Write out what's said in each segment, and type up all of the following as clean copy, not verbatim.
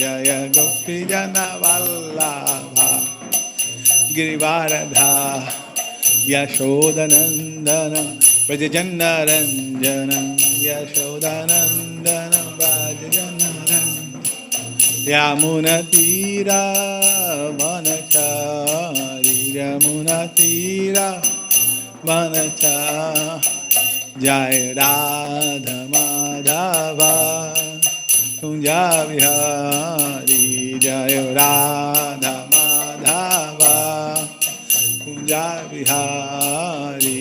Jaya Gopijana Vallabha Girivaradha Yashodanandana Vrajajanaranjana Yashodanandana Vrajajanaranjana Yamunatira Vanachari Yamunatira Vanachari Jai Radha Madhava Kunja Vihari Jai Radha Madhava Kunja Vihari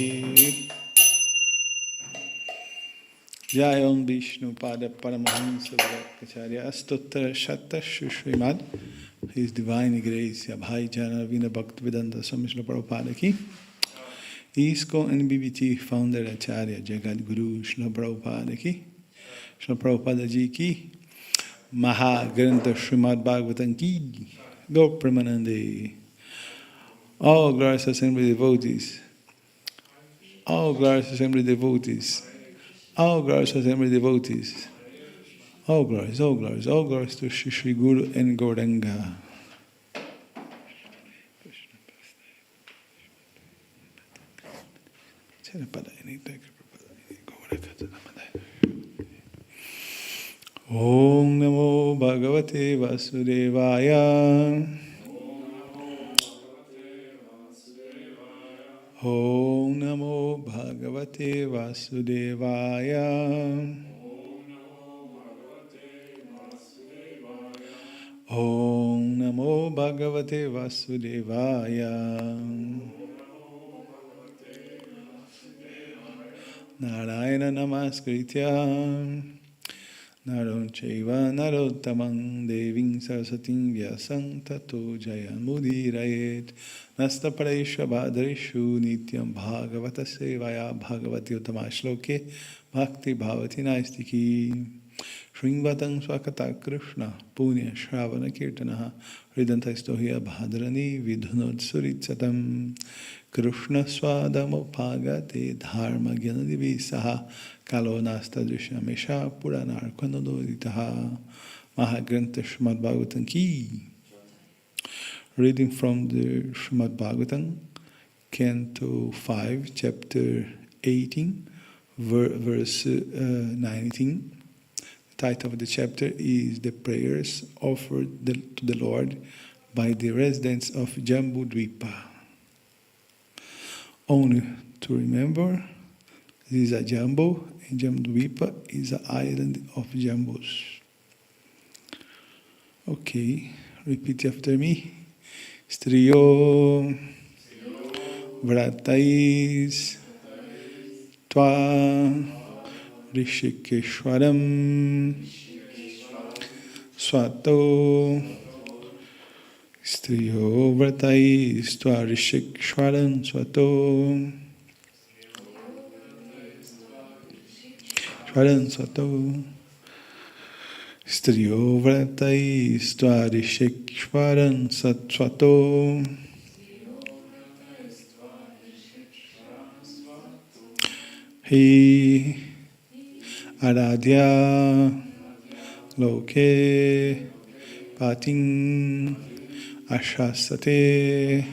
Jai Om Vishnu Pada Paramahansa Bhattacharya Astotara Shatta Srimad His Divine Grace Bhai Janaravina Bhaktivedanta Swami Srila Prabhupada Ki ISKCON and BBT founder Acharya Jagat Guru Srila Prabhupada Ki Srila Prabhupada Ji Ki Mahagrantha Srimad Bhagavatam Ki Gaur Premanande. All glorious assembly devotees, all glorious assembly devotees, all glorious assembly devotees, all glorious to Shri Shri Guru and Gauranga. Om Namo Bhagavate Vasudevaya. Om Namo Bhagavate Vasudevaya. Om Namo Bhagavate Vasudevaya. Narayana Namaskritya Naron Chaiva Narottamam Devim Sarasatim Vyasam Tato Jayamudhirayet Nasta Paresha Bhadreshu Nityam Bhagavata Sevaya Bhagavati Uttamashloke Bhakti Bhavati Naistiki Shringvatang Swakata Krishna Punya Shravana Kirtanaha Hridantaistohya Bhadrani Vidhunod Suritsatam Krishna Swadamopagate Dharma Gyanadivisaha Kalo Nasta Drishamesha Puranar Kwanododitaha Mahagrantha Srimad Bhagavatam Ki. Reading from the Srimad Bhagavatam, Canto 5, Chapter 18, verse 19. The title of the chapter is The Prayers Offered to the Lord by the Residents of Jambu Dvipa. Only to remember, this is a Jambu, and Jambudvipa is an island of Jambus. Okay, repeat after me. Striyo Vratais Tva Rishikeshwaram Swato Striyo Vratais Tva Rishikeshwaram Swato Swato Striyo Vratais Tva Rishikeshwaram Swato Hi Aradhya Loke Patin Ashasate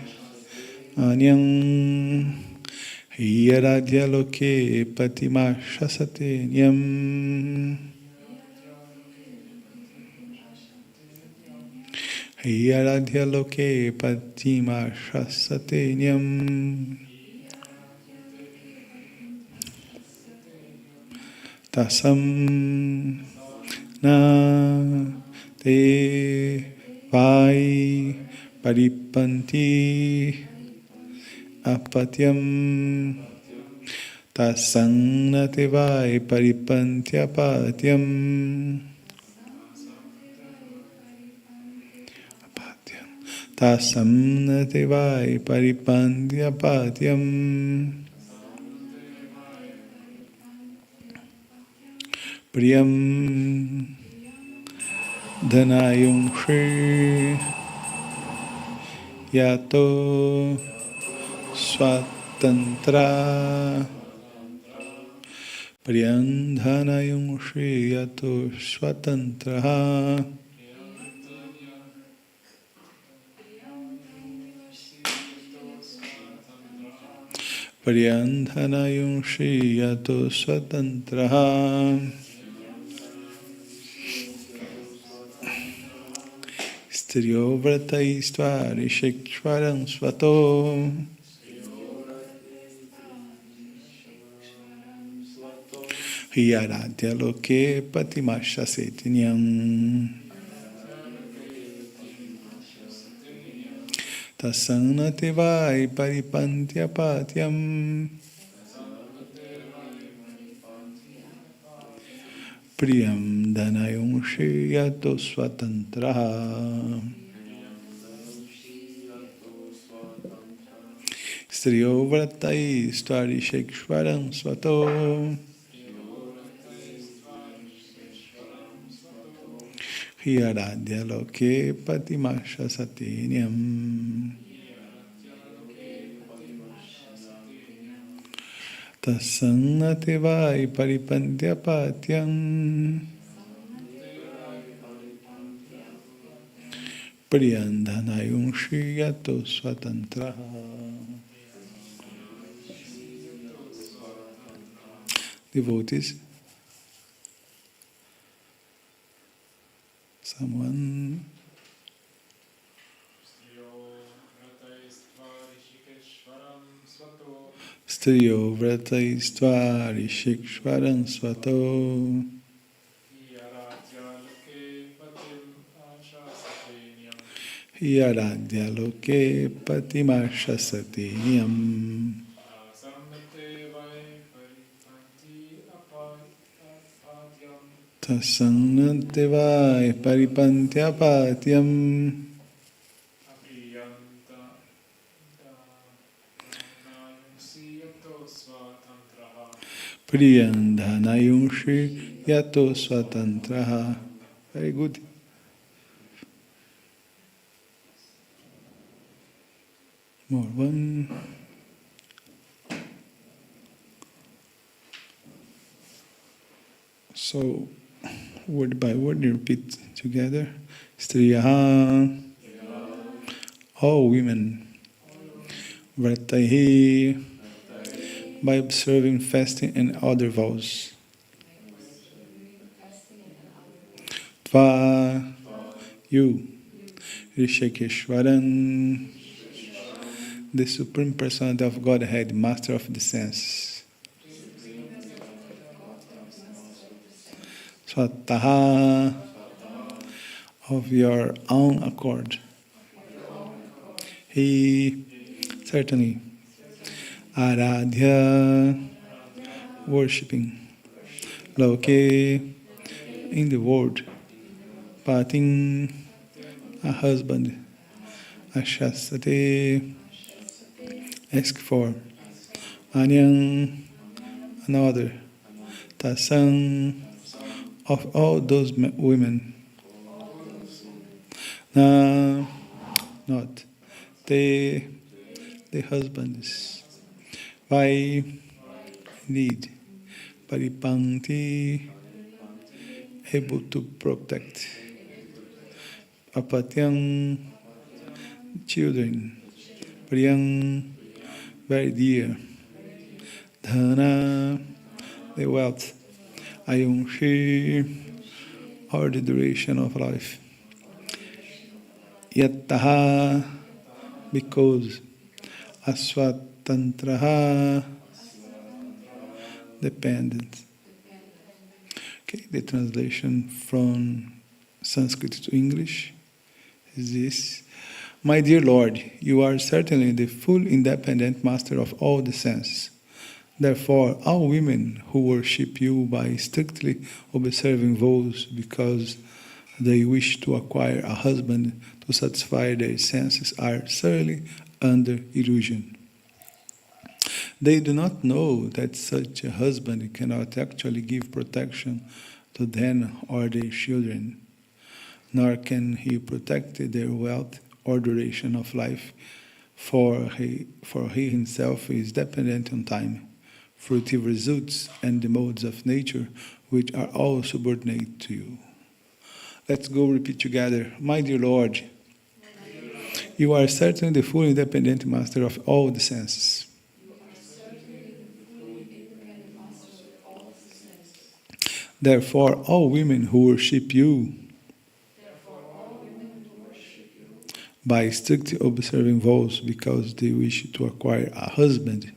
Anyam Hi Aradhya Loke Patimashasate Nyam Hi Aradhya Loke Patimashasate Nyam Tasam na te vai paripanti apatyam tasam na te vai paripanti apatyam tasam na te vai paripanti apatyam Priyam Dhanayum Shri Yato Swatantra Priyam Dhanayum Shri Yato Swatantra Pariyandhanayunshi yato swatantraha Striyo vrataistvari shikshvaram svato Hiyaradya loke patimasha setinyam Tasanate vai paripantya patyam Priyam dhanayunshi yato swatantraha Striyo vratai stvari shekshvaram svato Hiyaradya loke patimasha satinyam Tasannate vai paripantya patyam Priyandhanayunshi yato swatantraha. Devotees, someone Striyo vrataistvari shikshvaram svato Hiyaradya loke patimasha satinyam Tasannate vai paripantya patyam Priyandhanayunshi yato swatantraha. Very good. More one. So, word by word, repeat together. Striyaha, all women. Vratahi, by observing fasting and other vows. Tva, you. Rishikeshwaran, the Supreme Personality of Godhead, Master of the Senses. Swataha, of your own accord. He, certainly. Aradhya, worshipping. Loke, in the world. Patin, a husband. Ashasate, ask for. Anyang, another. Tasang, of all those women. Na, not. The husbands. Vai, need. Paripanti, able to protect. Apatyang, children. Priyang, very dear. Dhana, the wealth. Ayunshi, or the duration of life. Yattaha, because. Aswatantraha, dependent. Okay, the translation from Sanskrit to English is this. My dear Lord, you are certainly the full independent master of all the senses. Therefore, all women who worship you by strictly observing vows because they wish to acquire a husband to satisfy their senses are thoroughly under illusion. They do not know that such a husband cannot actually give protection to them or their children, nor can he protect their wealth or duration of life, for he himself is dependent on time, fruitive results, and the modes of nature, which are all subordinate to you. Let's go repeat together. My dear Lord, you are certainly the full independent master of all the senses. Therefore, all women who worship you by strictly observing vows because they wish to acquire a husband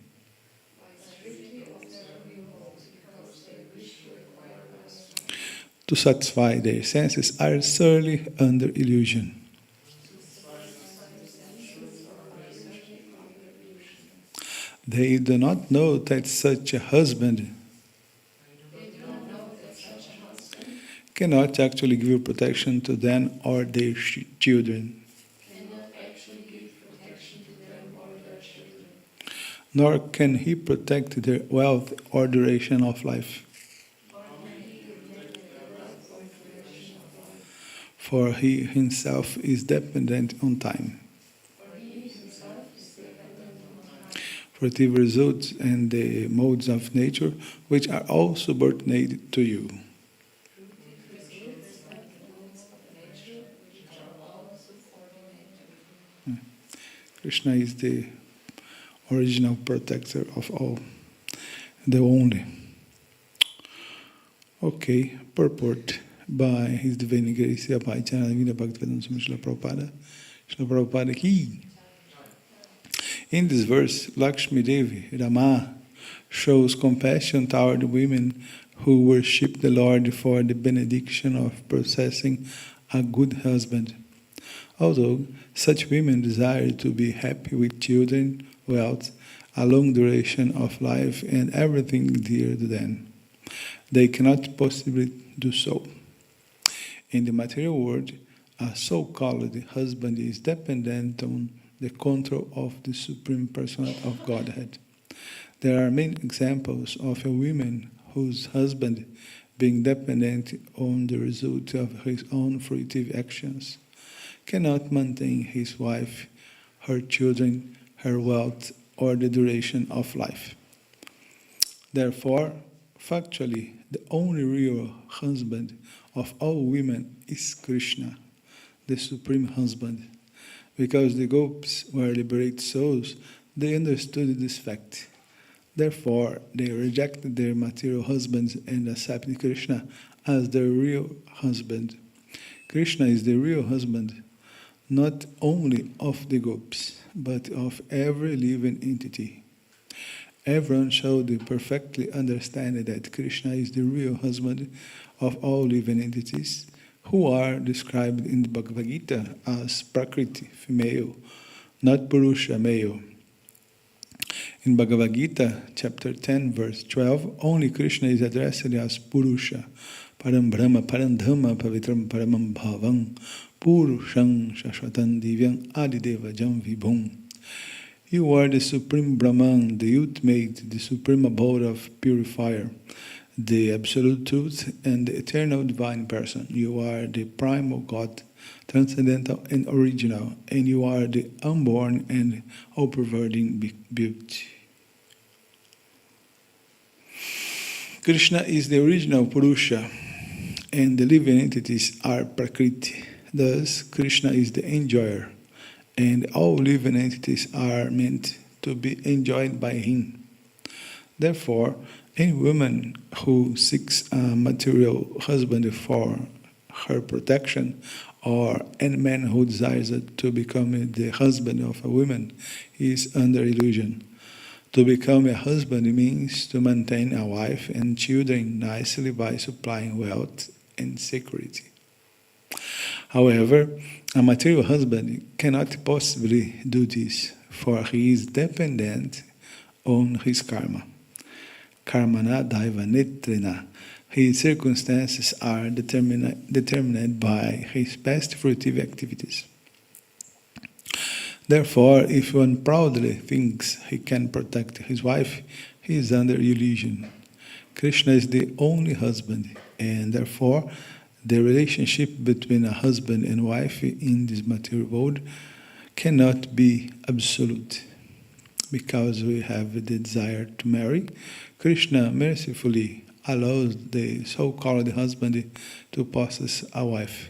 to satisfy their senses are surely under illusion. They do not know that such a husband cannot actually give protection to them or their children, nor can he protect their wealth or duration of life. For he himself is dependent on time. For the results and the modes of nature, which are all subordinated to you. Krishna is the original protector of all, the only. Okay, purport by His Divine Grace, Bhai Janavina Bhaktivedanta Swami Srila Prabhupada. Srila Prabhupada ki. In this verse, Lakshmi Devi, Rama, shows compassion toward women who worship the Lord for the benediction of possessing a good husband. Although such women desire to be happy with children, wealth, a long duration of life, and everything dear to them, they cannot possibly do so. In the material world, a so-called husband is dependent on the control of the Supreme Personality of Godhead. There are many examples of a woman whose husband, being dependent on the result of his own fruitive actions, cannot maintain his wife, her children, her wealth, or the duration of life. Therefore, factually, the only real husband of all women is Krishna, the Supreme Husband. Because the gopis were liberated souls, they understood this fact. Therefore, they rejected their material husbands and accepted Krishna as their real husband. Krishna is the real husband, not only of the gopis, but of every living entity. Everyone should perfectly understand that Krishna is the real husband of all living entities, who are described in the Bhagavad Gita as Prakriti, female, not Purusha, male. In Bhagavad Gita, chapter 10, verse 12, only Krishna is addressed as Purusha, Param Brahma, Parandhamma, Pavitram Paramam Bhavam, Purusham Shashwatan Divyam Adideva Jam Vibhum. You are the Supreme Brahman, the ultimate, the supreme abode of purifier, the absolute truth and the eternal divine person. You are the primal God, transcendental and original, and you are the unborn and all-pervading beauty. Krishna is the original Purusha, and the living entities are Prakriti. Thus, Krishna is the enjoyer, and all living entities are meant to be enjoyed by him. Therefore, any woman who seeks a material husband for her protection, or any man who desires to become the husband of a woman, is under illusion. To become a husband means to maintain a wife and children nicely by supplying wealth and security. However, a material husband cannot possibly do this, for he is dependent on his karma. Karmana daiva nitrina. His circumstances are determined by his past fruitive activities. Therefore, if one proudly thinks he can protect his wife, he is under illusion. Krishna is the only husband, and therefore the relationship between a husband and wife in this material world cannot be absolute. Because we have the desire to marry, Krishna mercifully allows the so-called husband to possess a wife,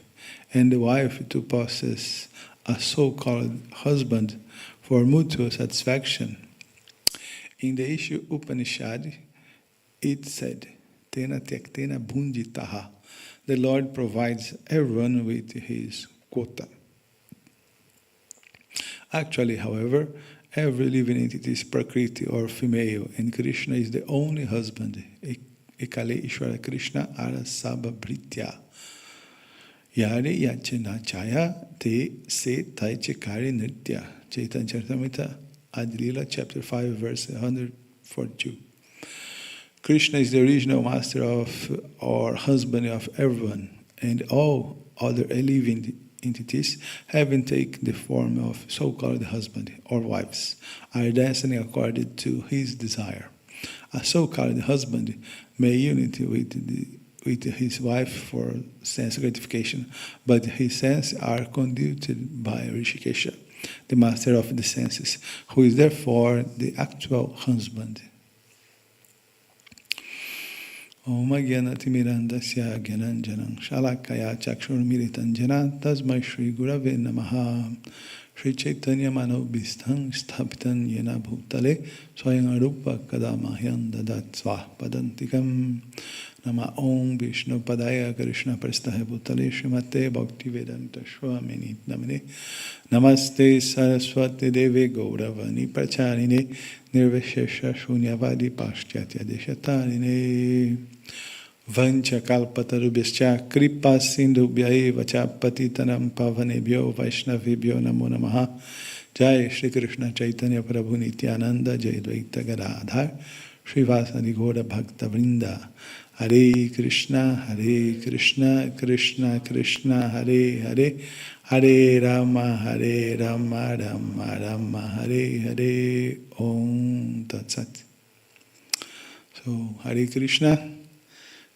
and the wife to possess a so-called husband for mutual satisfaction. In the issue Upanishad, it said, tena tyaktena bhunjitaha. The Lord provides everyone with his quota. Actually, however, every living entity is Prakriti or female, and Krishna is the only husband. Ekale Ishvara Krishna Arasabha Bhritya. Yare Yachena Chaya Te Se Taichikari Nritya. Chaitanya Charitamrita Adilila, chapter 5, verse 142. Krishna is the original master of or husband of everyone, and all other living entities, having taken the form of so-called husband or wives, are dancing according to his desire. A so-called husband may unite with his wife for sense gratification, but his senses are conducted by Rishikesha, the master of the senses, who is therefore the actual husband. Om Gyanatimirandasya Gyananjanam Shalakaya Chakshurmiritan Jana Tasmai Shri Gurave Namaha. Shri Chaitanya Manobhistham Sthapitan Yena Bhutale Swayam Arupa Kadamahyam Dadat Swah Padantikam. Nama Om Vishnu Padaya Krishna Prestahe Bhutale Srimate Bhaktivedanta Swamini Namine. Namaste Saraswati Deve Gauravani Pracharine Nirvishesha Shunyavadi Paschatya Deshatarine. Vancha kalpatarubhyascha kripa sindhubhya vacha patitanam pavanebhyo vaishnavibhyo namo namaha. Jai Shri Krishna Chaitanya Prabhu Nityananda Jai Dvaita Gadadhar Srivasadi Gaura Bhakta Vrinda. Hare Krishna Krishna Krishna Hare Hare Hare Rama Rama Rama Hare Hare. Om Tat Sat. So Hare Krishna.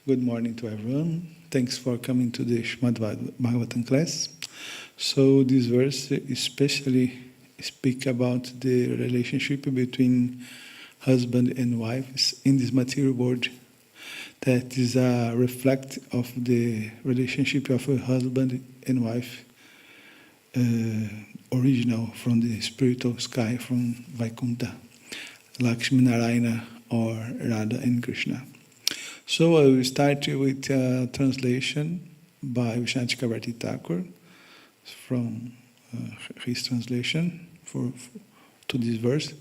Good morning to everyone. Thanks for coming to the Srimad Bhagavatam class. So this verse especially speak about the relationship between husband and wife in this material world. That is a reflect of the relationship of a husband and wife, original from the spiritual sky, from Vaikuntha, Lakshmi Narayana or Radha and Krishna. So I will start with a translation by Vishwanath Chakravarti Thakur from his translation to this verse.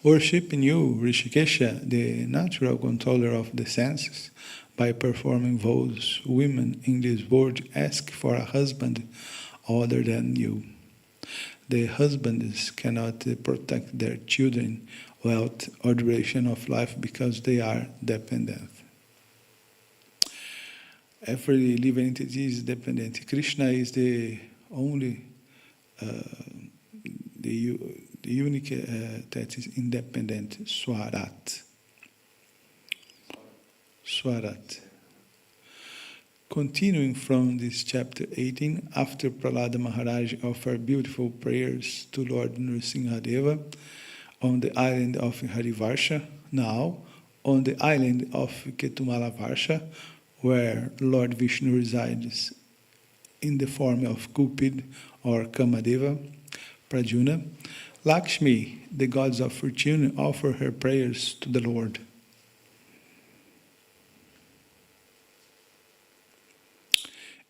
Worshipping you, Rishikesha, the natural controller of the senses, by performing vows, women in this world ask for a husband other than you. The husbands cannot protect their children, wealth, or duration of life because they are dependent. Every living entity is dependent. Krishna is the only, the unique that is independent, Swarat. Swarat. Continuing from this chapter 18, after Prahlada Maharaj offered beautiful prayers to Lord Nrsimhadeva on the island of Harivarsha, now on the island of Ketumala-Varsha, where Lord Vishnu resides in the form of Cupid or Kamadeva, Prajuna, Lakshmi, the goddess of fortune, offer her prayers to the Lord.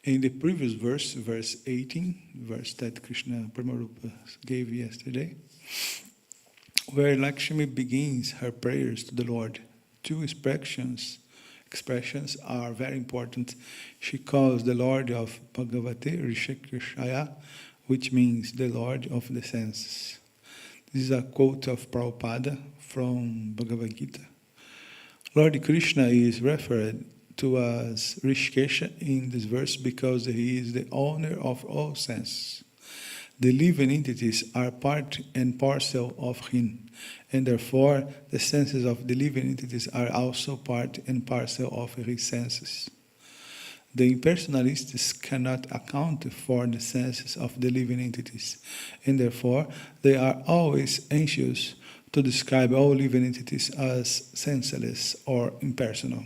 In the previous verse, verse 18, verse that Krishna Paramarupa gave yesterday, where Lakshmi begins her prayers to the Lord, two expressions are very important. She calls the Lord of Bhagavate Rishikeshaya, which means the Lord of the senses. This is a quote of Prabhupada from Bhagavad Gita. Lord Krishna is referred to as Rishikesha in this verse because he is the owner of all senses. The living entities are part and parcel of him, and therefore the senses of the living entities are also part and parcel of his senses. The impersonalists cannot account for the senses of the living entities, and therefore they are always anxious to describe all living entities as senseless or impersonal.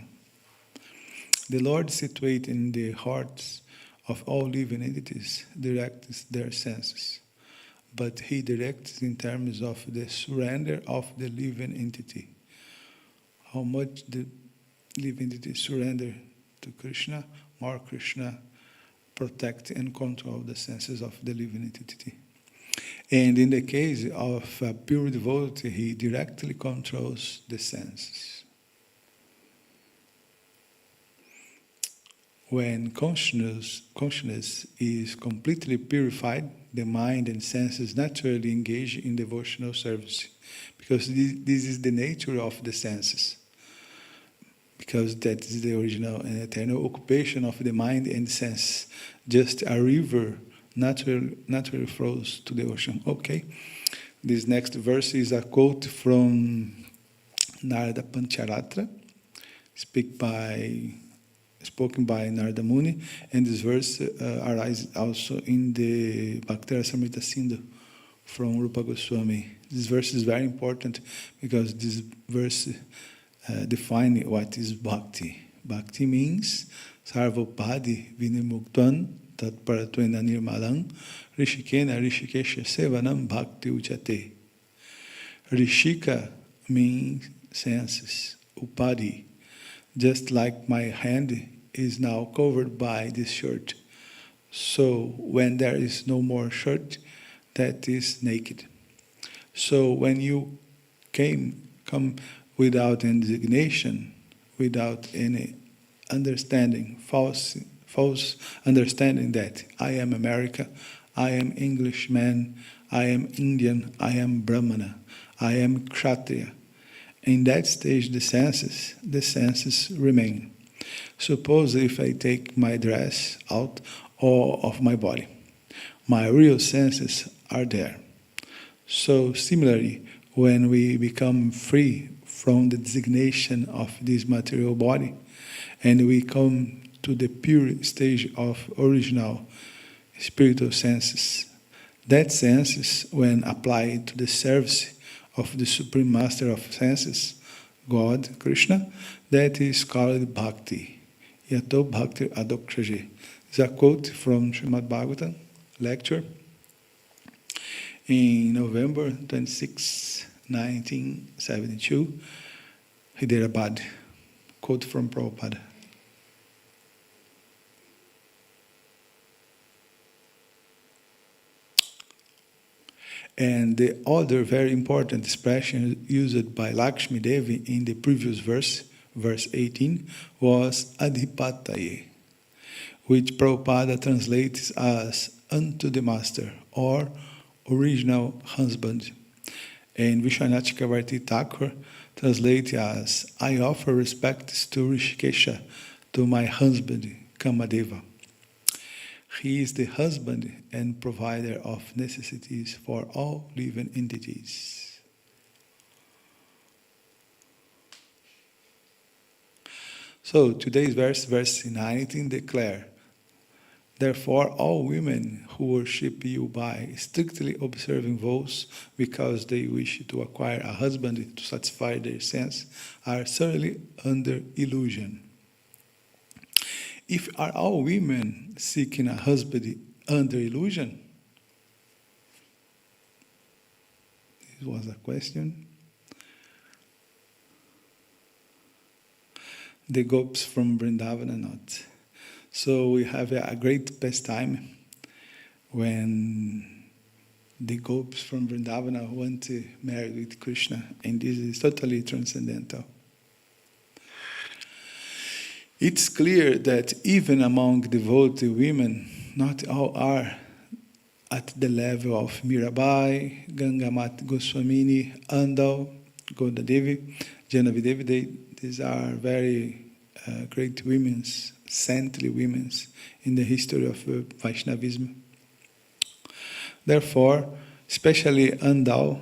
The Lord, situated in the hearts of all living entities, directs their senses, but he directs in terms of the surrender of the living entity. How much living entity surrender to Krishna, more Krishna protect and control the senses of the living entity. And in the case of a pure devotee, he directly controls the senses. When consciousness is completely purified, the mind and senses naturally engage in devotional service, because this is the nature of the senses, because that is the original and eternal occupation of the mind and sense. Just a river naturally flows to the ocean. Okay, this next verse is a quote from Narada Pancharatra, spoken by Narada Muni, and this verse arises also in the Bhakti Rasamrita Sindhu from Rupa Goswami. This verse is very important because this verse defines what is bhakti. Bhakti means sarvopadi vinimuktan tatparatvena nirmalam rishikena rishikesha sevanam bhakti uchate. Rishika means senses, upadi. Just like my hand is now covered by this shirt. So when there is no more shirt, that is naked. So when you come without any designation, without any understanding, false understanding that I am America, I am Englishman, I am Indian, I am Brahmana, I am Kshatriya. In that stage, the senses remain. Suppose if I take my dress out of my body, my real senses are there. So similarly, when we become free from the designation of this material body, and we come to the pure stage of original spiritual senses, that senses, when applied to the service of the Supreme Master of senses, God, Krishna, that is called Bhakti. Yato Bhakti Adokshaje. It's a quote from Srimad Bhagavatam lecture in November 26, 1972, Hyderabad. Quote from Prabhupada. And the other very important expression used by Lakshmi Devi in the previous verse, verse 18, was Adhipataye, which Prabhupada translates as unto the master, or original husband. And Vishwanath Chakravarti Thakur translates as I offer respects to Rishikesha, to my husband Kamadeva. He is the husband and provider of necessities for all living entities. So today's verse 19 declare, therefore all women who worship you by strictly observing vows because they wish to acquire a husband to satisfy their sense are certainly under illusion. If are all women seeking a husband under illusion? This was a question. The gopis from Vrindavan are not. So we have a great pastime when the gopis from Vrindavan want to marry with Krishna, and this is totally transcendental. It's clear that even among devotee women, not all are at the level of Mirabai, Gangamat Goswamini, Andal, Goda Devi, Janavi Devi. These are very great women, saintly women in the history of Vaishnavism. Therefore, especially Andal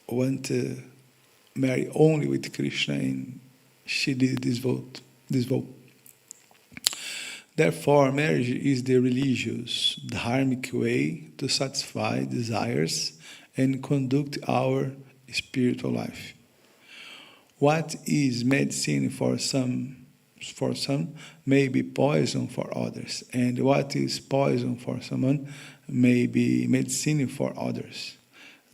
want to marry only with Krishna, and she did this vote. Therefore, marriage is the religious, dharmic way to satisfy desires and conduct our spiritual life. What is medicine for some may be poison for others, and what is poison for someone may be medicine for others.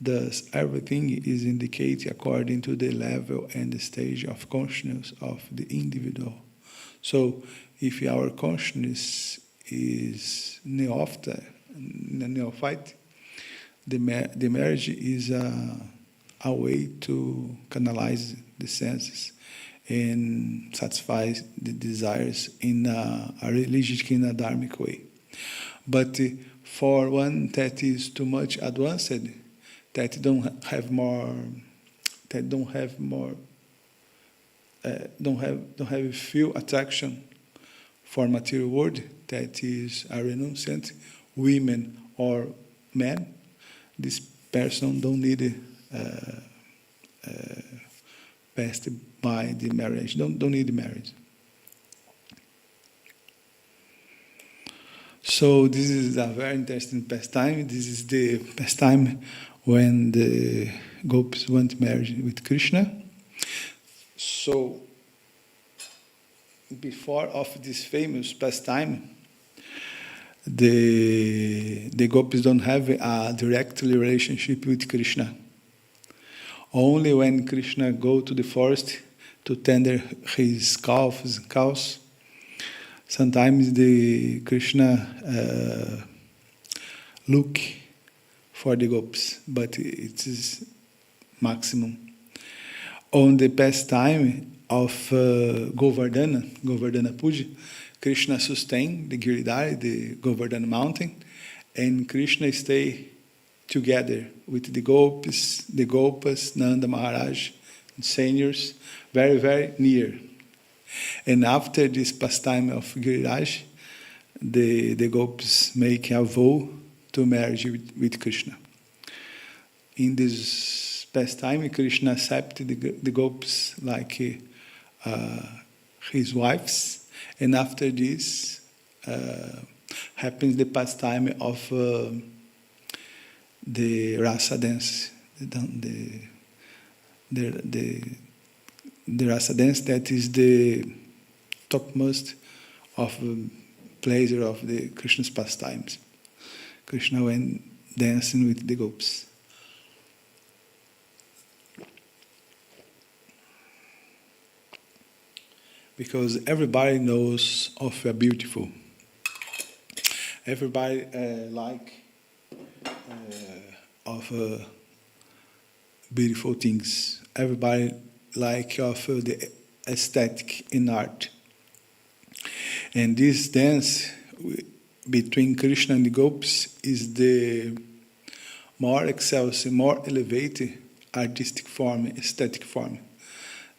Thus, everything is indicated according to the level and the stage of consciousness of the individual. So, if our consciousness is neophyte, the marriage is a way to canalize the senses and satisfy the desires in a religious, in a dharmic way. But for one that is too much advanced, that don't have few attraction for material world, that is a renunciant, women or men, this person don't need passed by the marriage, don't need marriage. So this is a very interesting pastime. This is the pastime when the gopis want marriage with Krishna. So before of this famous pastime, the gopis don't have a direct relationship with Krishna. Only when Krishna go to the forest to tender his cows, sometimes the Krishna look for the gopis, but it is maximum. On the pastime of Govardhana Puja, Krishna sustain the Giridhari, the Govardhana mountain, and Krishna stay together with the Gopas, Nanda Maharaj, seniors, very, very near. And after this pastime of Giriraj, the Gopis make a vow to marriage with Krishna. In this pastime, Krishna accepted the Gopis like his wives, and after this happens the pastime of the rasa dance, the rasa dance that is the topmost of pleasure of the Krishna's pastimes. Krishna went dancing with the gopis. Because everybody knows of a beautiful. Everybody of beautiful things. Everybody like of the aesthetic in art. And this dance between Krishna and the gopis is the more excelsive, more elevated artistic form, aesthetic form.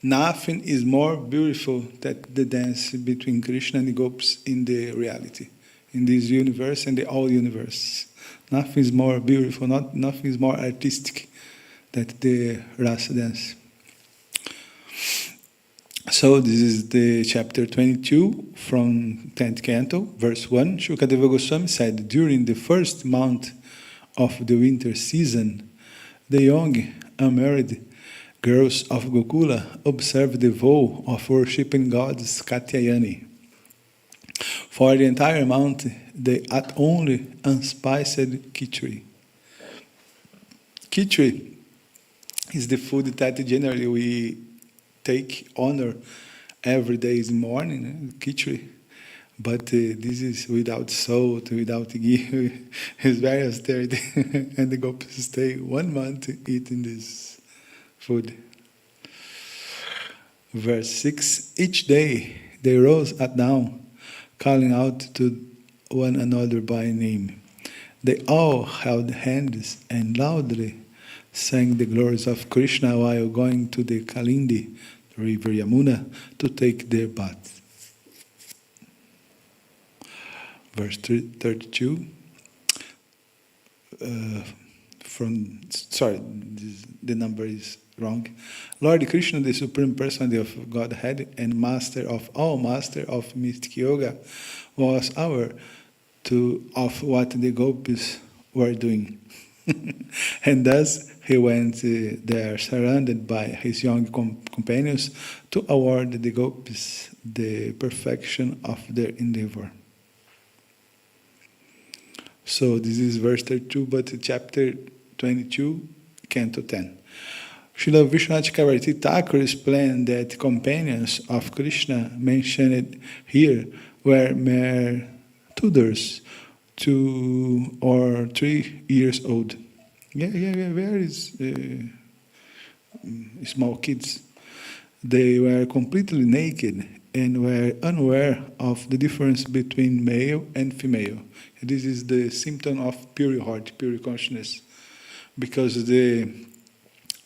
Nothing is more beautiful than the dance between Krishna and the gopis in the reality, in this universe and the all universe. Nothing is more beautiful, nothing is more artistic than the rasa dance. So this is the chapter 22 from 10th canto, verse 1. Shukadeva Goswami said, during the first month of the winter season, the young, unmarried girls of Gokula observed the vow of worshipping goddess Katyayani. For the entire month, they ate only unspiced khichdi. Khichdi is the food that generally we take honor every day in the morning, khichdi. But this is without salt, without ghee. It's very austerity. And the gopis stay 1 month eating this food. Verse 6, each day they rose at dawn, calling out to one another by name. They all held hands and loudly sang the glories of Krishna while going to the Kalindi, the river Yamuna, to take their bath. Verse 32. The number is wrong. Lord Krishna, the Supreme Personality of Godhead and Master of all, Master of Mystic Yoga, was aware of what the gopis were doing. And thus he went there, surrounded by his young companions, to award the gopis the perfection of their endeavor. So this is verse 32, but chapter 22 Canto 10. Srila Vishwanath Chakravarti Thakur explained that companions of Krishna mentioned here were mere toddlers, 2 or 3 years old. Very small kids. They were completely naked and were unaware of the difference between male and female. This is the symptom of pure heart, pure consciousness, because the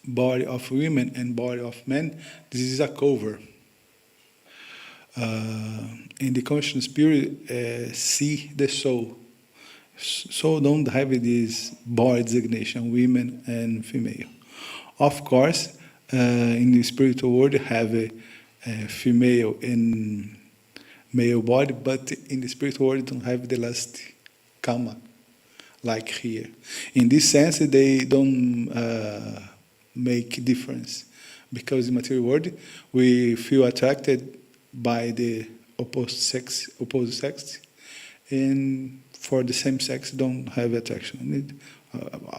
body of women and body of men, this is a cover. In the conscious pure, see the soul. So don't have this body designation, women and female. Of course, in the spiritual world, have a female and male body, but in the spiritual world, don't have the lust, kama, like here. In this sense, they don't make difference, because in the material world, we feel attracted by the opposite sex, and for the same sex, don't have attraction.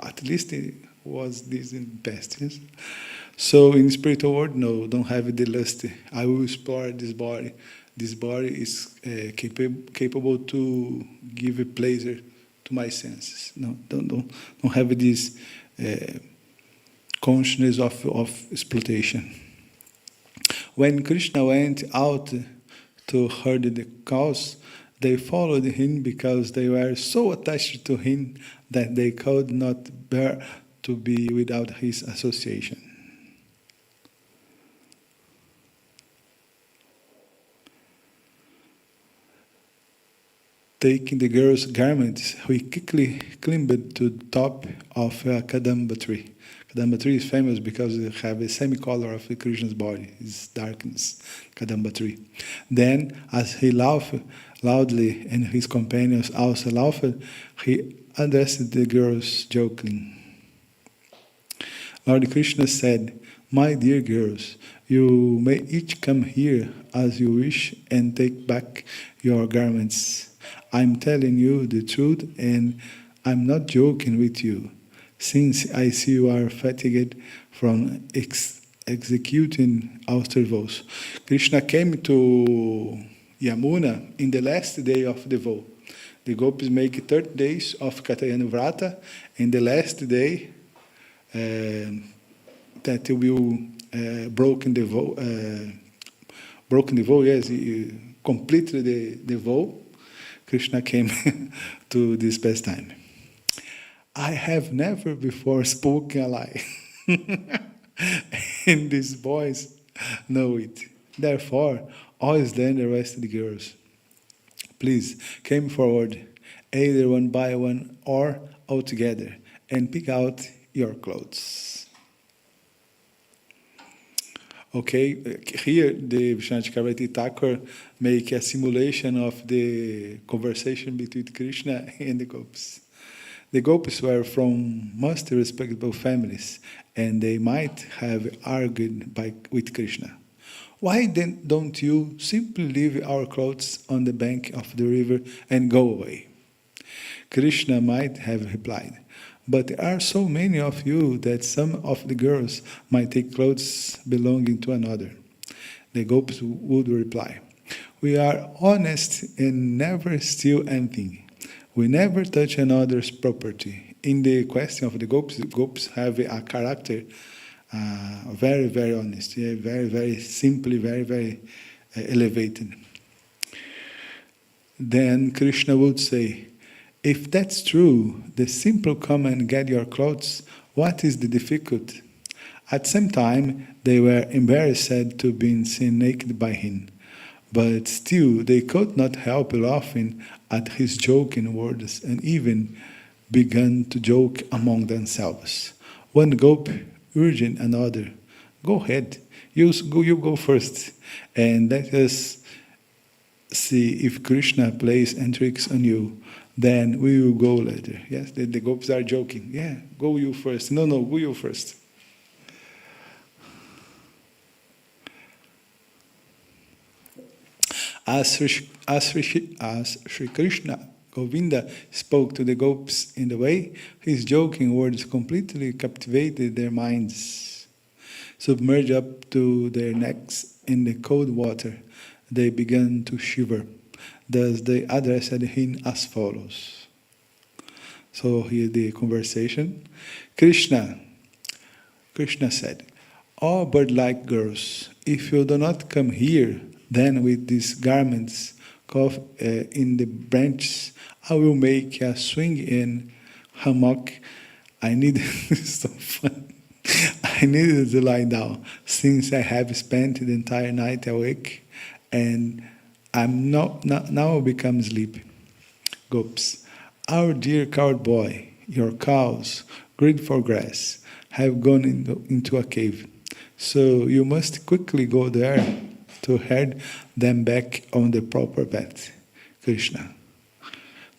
At least it was this in the past. Yes? So in the spiritual world, no, don't have the lust. I will explore this body. This body is capable to give a pleasure to my senses. No, don't have this consciousness of exploitation. When Krishna went out to herd the cows, they followed him because they were so attached to him that they could not bear to be without his association. Taking the girl's garments, we quickly climbed to the top of a Kadamba tree. Kadamba tree is famous because it has a semi-color of the Krishna's body. It's darkness, Kadamba tree. Then, as he laughed loudly and his companions also laughed, he addressed the girls jokingly. Lord Krishna said, "My dear girls, you may each come here as you wish and take back your garments. I'm telling you the truth and I'm not joking with you. Since I see you are fatigued from executing austere vows." Krishna came to Yamuna in the last day of the vow. The gopis make 30 days of Katyayana Vrata, and the last day that will broken the vow, yes, completely the vow, Krishna came to this pastime. I have never before spoken a lie, and these boys know it. Therefore, always learn the rest of the girls. Please, come forward, either one by one or all together, and pick out your clothes. Okay, here the Vishwanath Chakravarti Thakur make a simulation of the conversation between Krishna and the gopis. The gopis were from most respectable families, and they might have argued with Krishna. Why then don't you simply leave our clothes on the bank of the river and go away? Krishna might have replied, but there are so many of you that some of the girls might take clothes belonging to another. The gopis would reply, we are honest and never steal anything. We never touch another's property. In the question of the gopis have a character very, very honest, very, very simply, very, very elevated. Then Krishna would say, if that's true, the simple come and get your clothes, what is the difficulty? At the same time, they were embarrassed to be seen naked by him. But still, they could not help laughing at his joking words and even began to joke among themselves. One gopi urged another, go ahead, you go first, and let us see if Krishna plays and tricks on you. Then we will go later. Yes, the gopis are joking. Yeah, go you first. No, go you first. As Sri Krishna Govinda spoke to the gopis in the way his joking words completely captivated their minds. Submerged up to their necks in the cold water, they began to shiver. Thus they addressed him as follows. So here the conversation. Krishna said, "O bird-like girls, if you do not come here, then with these garments caught in the branches, I will make a swing in hammock. I need so fun. I needed to lie down, since I have spent the entire night awake, and I'm now become sleepy." Gopis, our dear coward boy, your cows, greed for grass, have gone into a cave. So you must quickly go there to head them back on the proper path. Krishna,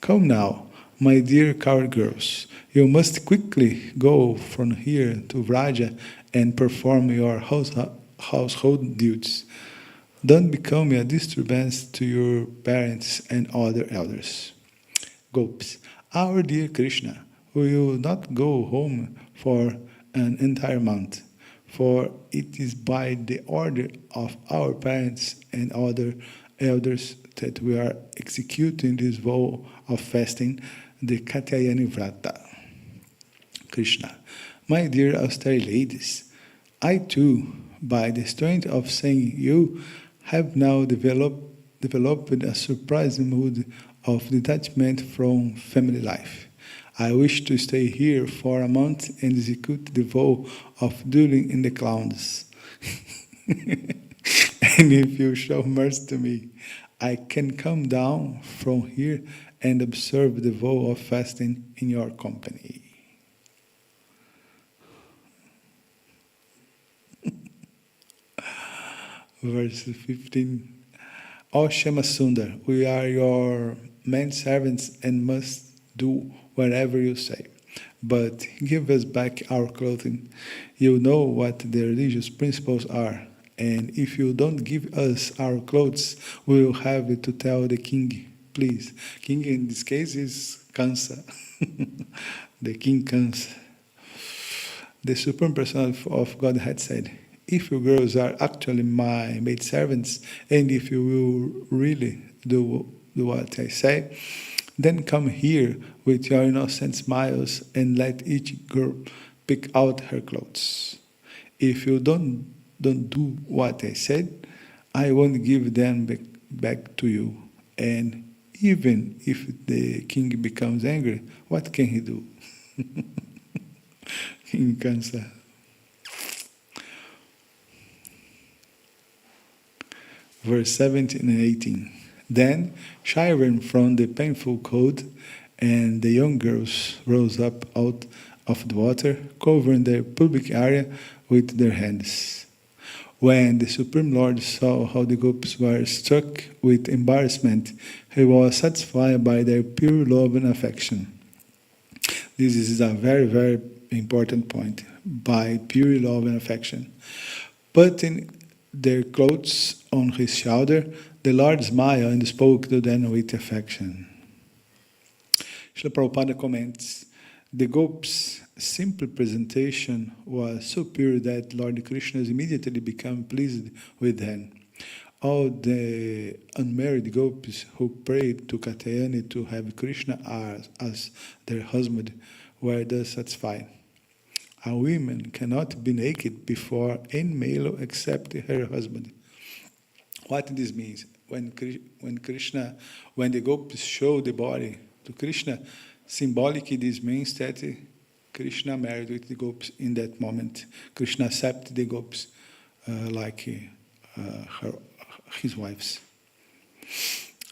come now, my dear coward girls, you must quickly go from here to Vraja and perform your household duties. Don't become a disturbance to your parents and other elders. Gopis, our dear Krishna, we will not go home for an entire month, for it is by the order of our parents and other elders that we are executing this vow of fasting, the Katyayani Vrata. Krishna, my dear austere ladies, I too, by the strength of saying you, have now developed a surprising mood of detachment from family life. I wish to stay here for a month and execute the vow of dueling in the clouds. And if you show mercy to me, I can come down from here and observe the vow of fasting in your company. Verse 15. O Shyamasundar, we are your men servants and must do whatever you say. But give us back our clothing. You know what the religious principles are. And if you don't give us our clothes, we will have to tell the king, please. King in this case is Kansa. The king Kansa. The Supreme Personality of Godhead said, if you girls are actually my maidservants, and if you will really do what I say, then come here with your innocent smiles and let each girl pick out her clothes. If you don't do what I said, I won't give them back to you. And even if the king becomes angry, what can he do? King Kansa. Verse 17 and 18. Then, shivering from the painful cold, and the young girls rose up out of the water, covering the public area with their hands. When the Supreme Lord saw how the gopis were struck with embarrassment, he was satisfied by their pure love and affection. This is a very, very important point. By pure love and affection. Putting their clothes on his shoulder, the Lord smiled and spoke to them with affection. Srila Prabhupada comments, the gopis' simple presentation was so pure that Lord Krishna immediately became pleased with them. All the unmarried gopis who prayed to Katyayani to have Krishna as their husband were thus satisfied. A woman cannot be naked before any male except her husband. What this means? When the gopis show the body to Krishna, symbolically this means that Krishna married with the gopis in that moment. Krishna accepted the gopis like his wives.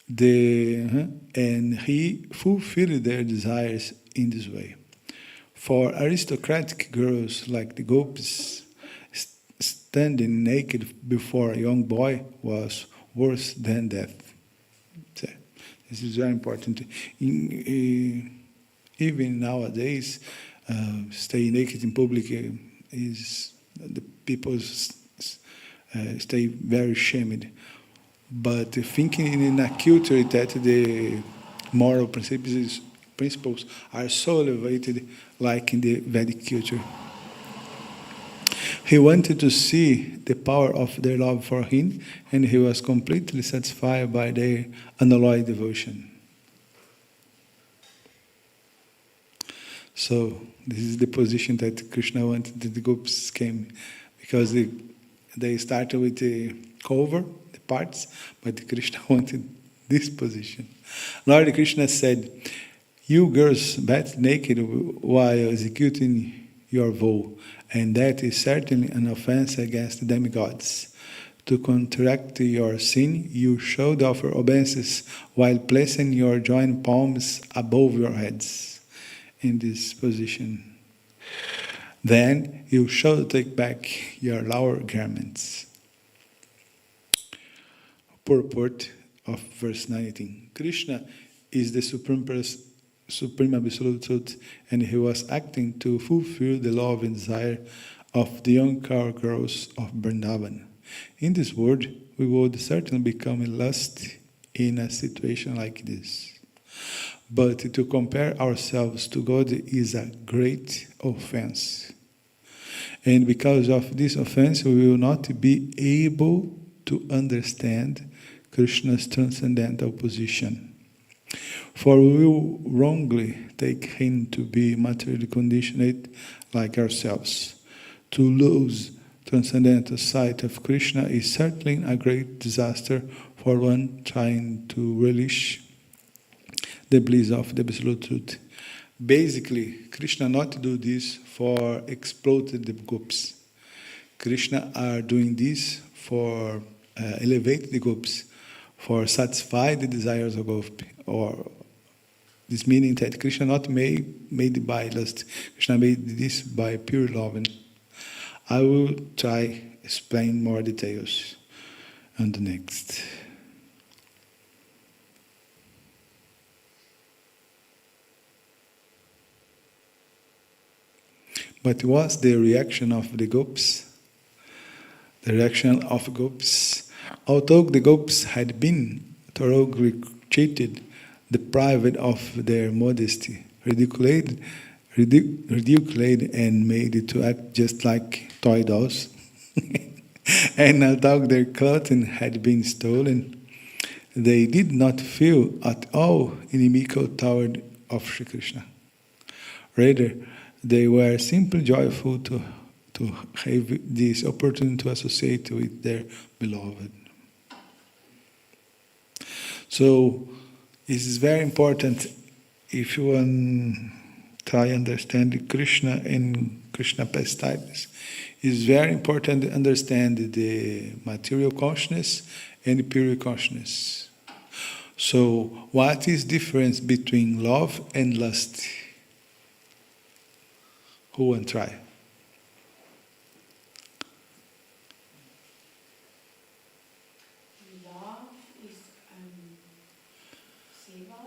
And he fulfilled their desires in this way. For aristocratic girls like the gopis, standing naked before a young boy was worse than death. So, this is very important. Even nowadays, staying naked in public is the people stay very shamed. But thinking in a culture that the moral principles are so elevated like in the Vedic culture. He wanted to see the power of their love for him, and he was completely satisfied by their unalloyed devotion. So this is the position that Krishna wanted that the gopis came, because they started with the cover, the parts, but Krishna wanted this position. Lord Krishna said, "You girls bat naked while executing your vow, and that is certainly an offense against the demigods. To counteract your sin, you should offer obeisance while placing your joined palms above your heads in this position. Then you should take back your lower garments." Purport of verse 19. Krishna is the supreme absolute truth, and he was acting to fulfill the love and desire of the young cowgirls of Vrindavan. In this world, we would certainly become lust in a situation like this. But to compare ourselves to God is a great offense. And because of this offense, we will not be able to understand Krishna's transcendental position. For we will wrongly take him to be materially conditioned like ourselves. To lose transcendental sight of Krishna is certainly a great disaster for one trying to relish the bliss of the absolute truth. Basically, Krishna not do this for exploit the gopis. Krishna are doing this for elevate the gopis, for satisfy the desires of gopis, or this meaning that Krishna not made by lust. Krishna made this by pure love. And I will try explain more details on the next. But what's the reaction of the gopis? The reaction of gopis. Although the gopis had been thoroughly cheated, deprived of their modesty, ridiculed and made to act just like toy dolls, and although their clothing had been stolen, they did not feel at all inimical toward of Sri Krishna. Rather, they were simply joyful to have this opportunity to associate with their beloved. So, it is very important if you want to try understand Krishna and Krishna pastimes. It is very important to understand the material consciousness and the pure consciousness. So, what is the difference between love and lust? Who wants to try? Love is seva,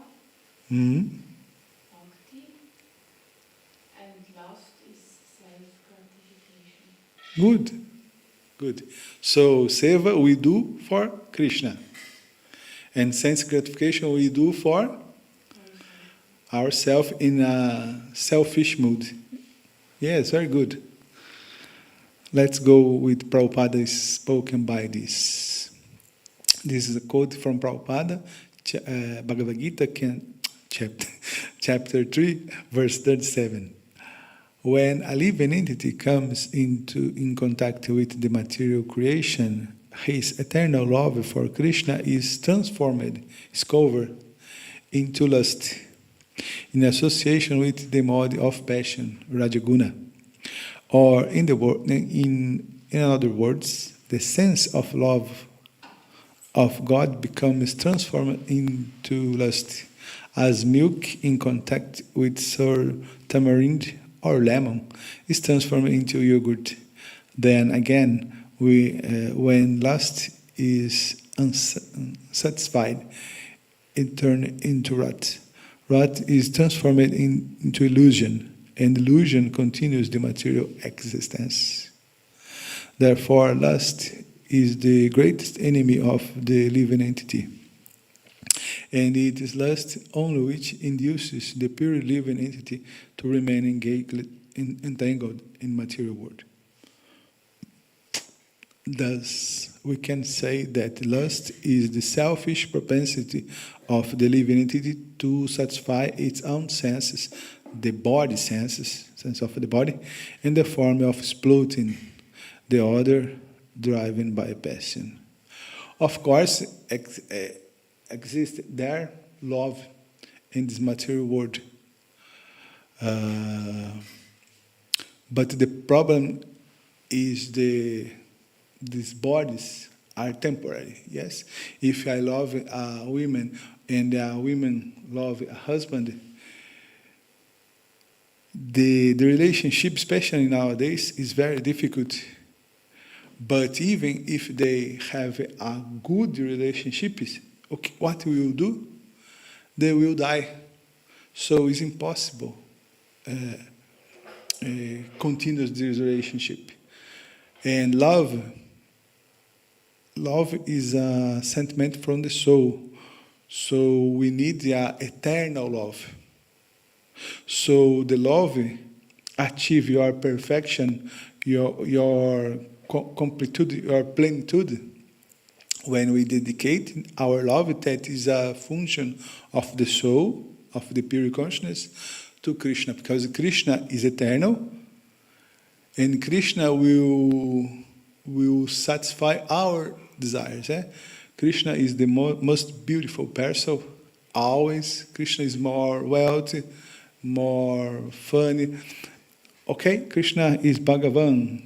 bhakti, and lust is self-gratification. Good. So, seva we do for Krishna. And sense gratification we do for ourselves in a selfish mood. Yes, very good. Let's go with Prabhupada spoken by this. This is a quote from Prabhupada, Bhagavad Gita, chapter 3, verse 37. When a living entity comes in contact with the material creation, his eternal love for Krishna is transformed, is covered into lust, in association with the mode of passion, Rajaguna. Or in other words, the sense of love of God becomes transformed into lust, as milk in contact with sour tamarind or lemon is transformed into yogurt. Then again, when lust is unsatisfied, it turns into wrath. Wrath is transformed into illusion, and illusion continues the material existence. Therefore, lust is the greatest enemy of the living entity. And it is lust only which induces the pure living entity to remain entangled in material world. Thus, we can say that lust is the selfish propensity of the living entity to satisfy its own senses, the body senses, sense of the body, in the form of exploiting the other, driven by passion. Of course, exists there love in this material world. But the problem is these bodies are temporary, yes? If I love a woman and a woman love a husband, the relationship, especially nowadays, is very difficult. But even if they have a good relationship, okay, what we will do? They will die. So it's impossible continue this relationship. And love is a sentiment from the soul. So we need the eternal love. So the love achieve your perfection, your completude, your plenitude, when we dedicate our love, that is a function of the soul, of the pure consciousness, to Krishna, because Krishna is eternal, and Krishna will satisfy our desires. Krishna is the most beautiful person, always. Krishna is more wealthy, more funny. Okay, Krishna is Bhagavan.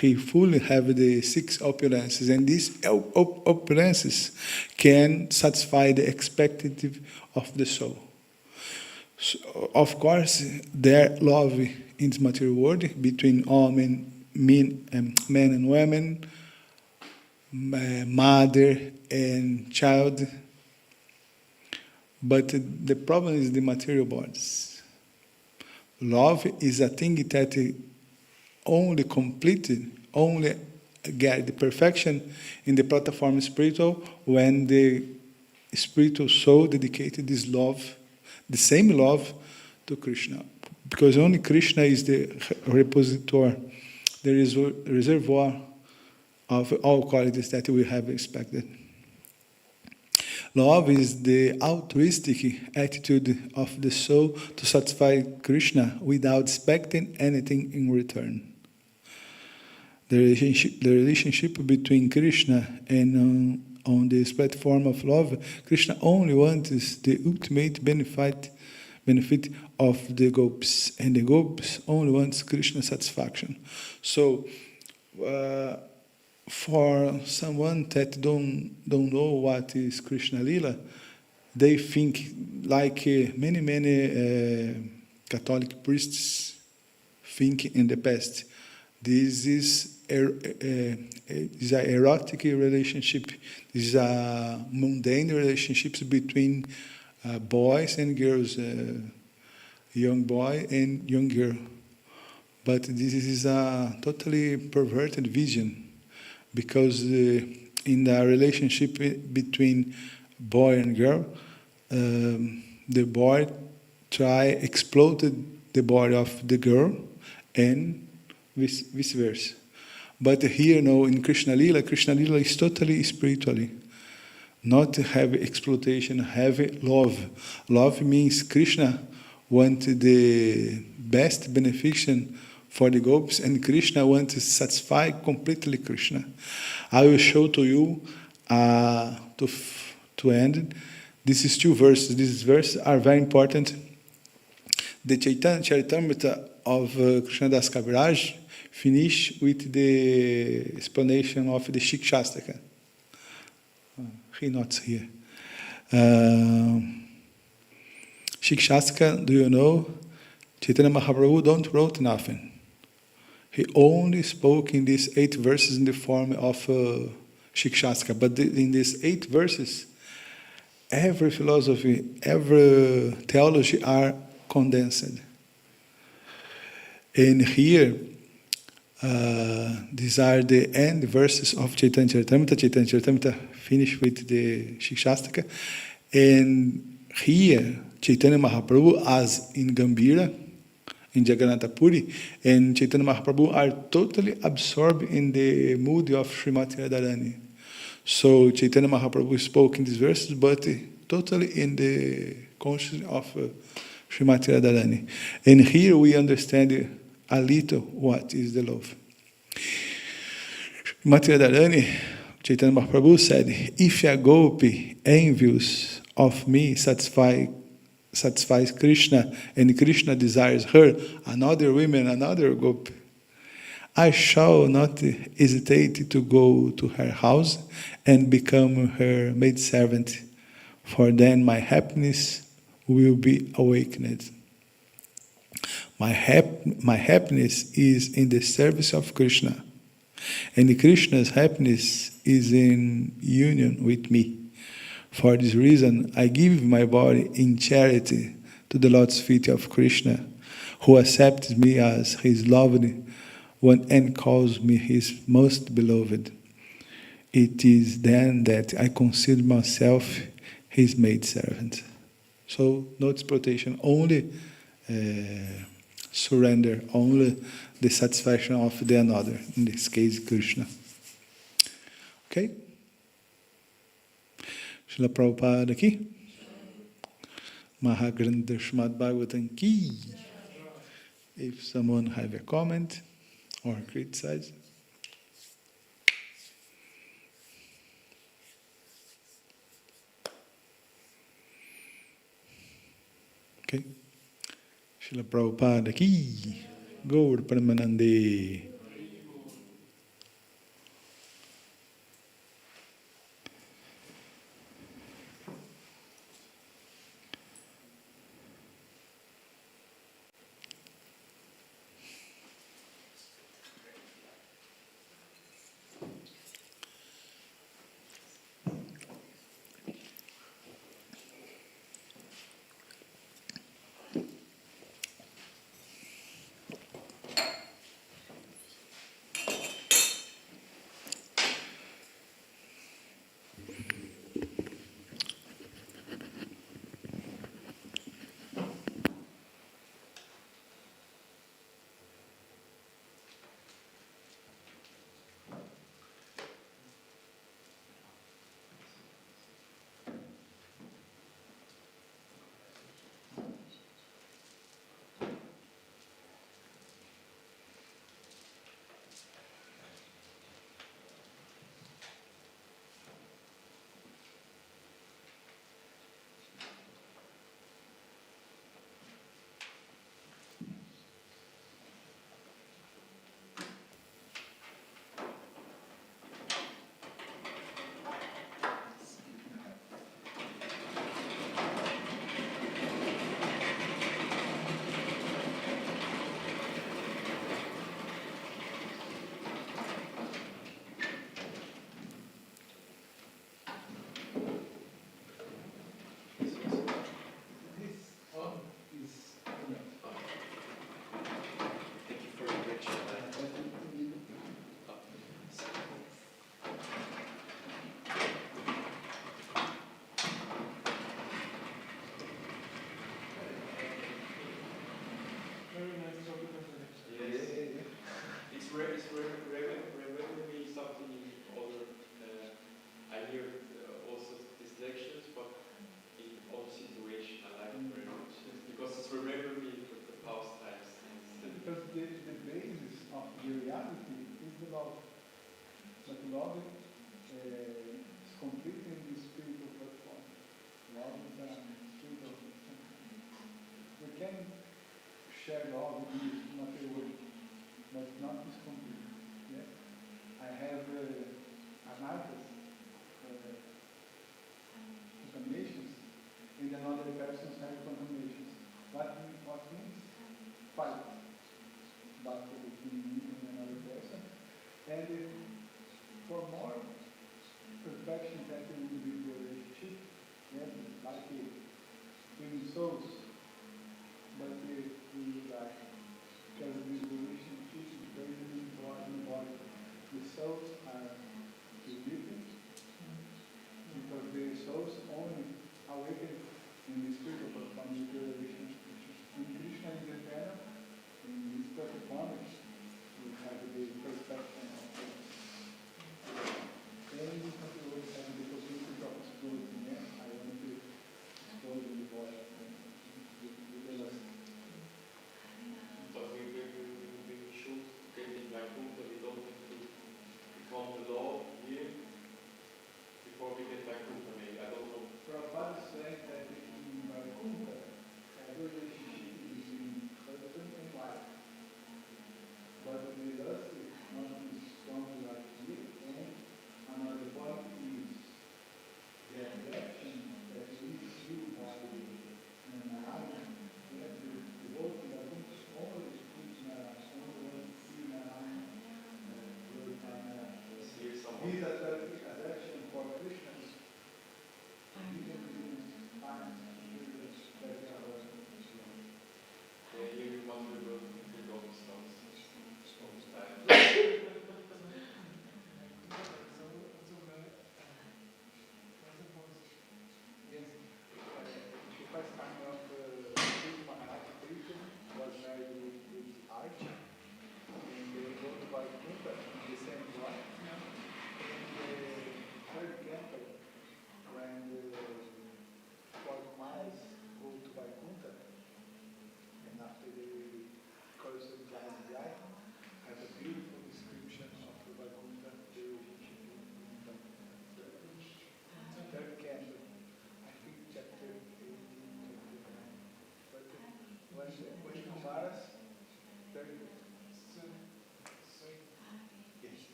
He fully have the 6 opulences, and these opulences can satisfy the expectative of the soul. So, of course, their love in this material world between all men and women, mother and child. But the problem is the material bodies. Love is a thing that only completed, only get the perfection in the platform spiritual when the spiritual soul dedicated this love, the same love, to Krishna. Because only Krishna is the repository, the reservoir of all qualities that we have expected. Love is the altruistic attitude of the soul to satisfy Krishna without expecting anything in return. The relationship between Krishna and on this platform of love, Krishna only wants the ultimate benefit of the gopis, and the gopis only wants Krishna's satisfaction. So, for someone that don't know what is Krishna Lila, they think like many Catholic priests think in the past. This is an erotic relationship. This is a mundane relationship between boys and girls, young boy and young girl. But this is a totally perverted vision, because in the relationship between boy and girl, the boy exploited the body of the girl, and vice versa. But here, in Krishna Lila is totally spiritually. Not heavy exploitation, heavy love. Love means Krishna wants the best benefiction for the gopis, and Krishna wants to satisfy completely Krishna. I will show to you, to end, this is 2 verses. These verses are very important. The Chaitanya Charitamrita of Krishnadas Kaviraj finish with the explanation of the Shikshastaka. He not here. Shikshastaka, do you know? Chaitanya Mahaprabhu don't wrote nothing. He only spoke in these 8 verses in the form of Shikshastaka. But in these 8 verses, every philosophy, every theology are condensed. And here, these are the end verses of Chaitanya Charitamrita. Chaitanya Charitamrita finished with the Shikshastaka. And here, Chaitanya Mahaprabhu, as in Gambhira, in Jagannath Puri, and Chaitanya Mahaprabhu are totally absorbed in the mood of Srimati Radharani. So Chaitanya Mahaprabhu spoke in these verses, but totally in the consciousness of Srimati Radharani. And here we understand a little what is the love. Srimati Radharani, Chaitanya Mahaprabhu said, if a gopi envious of me satisfies Krishna, and Krishna desires her, another woman, another gopi, I shall not hesitate to go to her house and become her maidservant, for then my happiness will be awakened. My happiness is in the service of Krishna, and Krishna's happiness is in union with me. For this reason, I give my body in charity to the lotus feet of Krishna, who accepts me as his loved one and calls me his most beloved. It is then that I consider myself his maidservant. So, no exploitation, only surrender, only the satisfaction of the another, in this case, Krishna. Okay? Srila Prabhupada aqui. Mahagrantha Srimad Bhagavatam ki. If someone have a comment or criticize. Okay. Srila Prabhupada aqui. Gaur Paramanande. Remember me something in other. I hear also these lectures, but in other situation I like very much because it's remember me from the past times. Because the basis of the reality is the love. But love is completely in the spiritual platform. Love is a spiritual platform. We can share love in material, but not this complete. Yeah? I have anarchas, contaminations, and another person has contaminations. What means? Fight. Battle between me and another person. And for more perfection that in individual relationship, yeah, like twin souls, but we like, because this relationship is very important. The souls are different because the souls only awake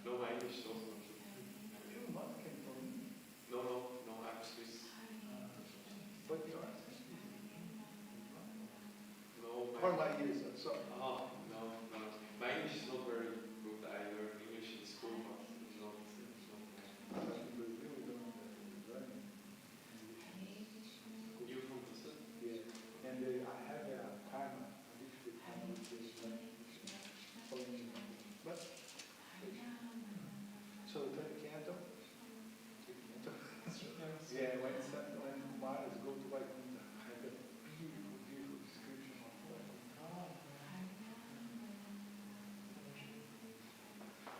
No, my English is also not good. No, I'm Swiss. No, For my years, I'm sorry. no. My English is not very good. I learned English in school, but it's not. You from Brazil? Yeah, and I have a karma, a little bit karma with this following. But, so canto? Yeah, when Mars go to Vaikuntha, I have a beautiful description of Vaikuntha.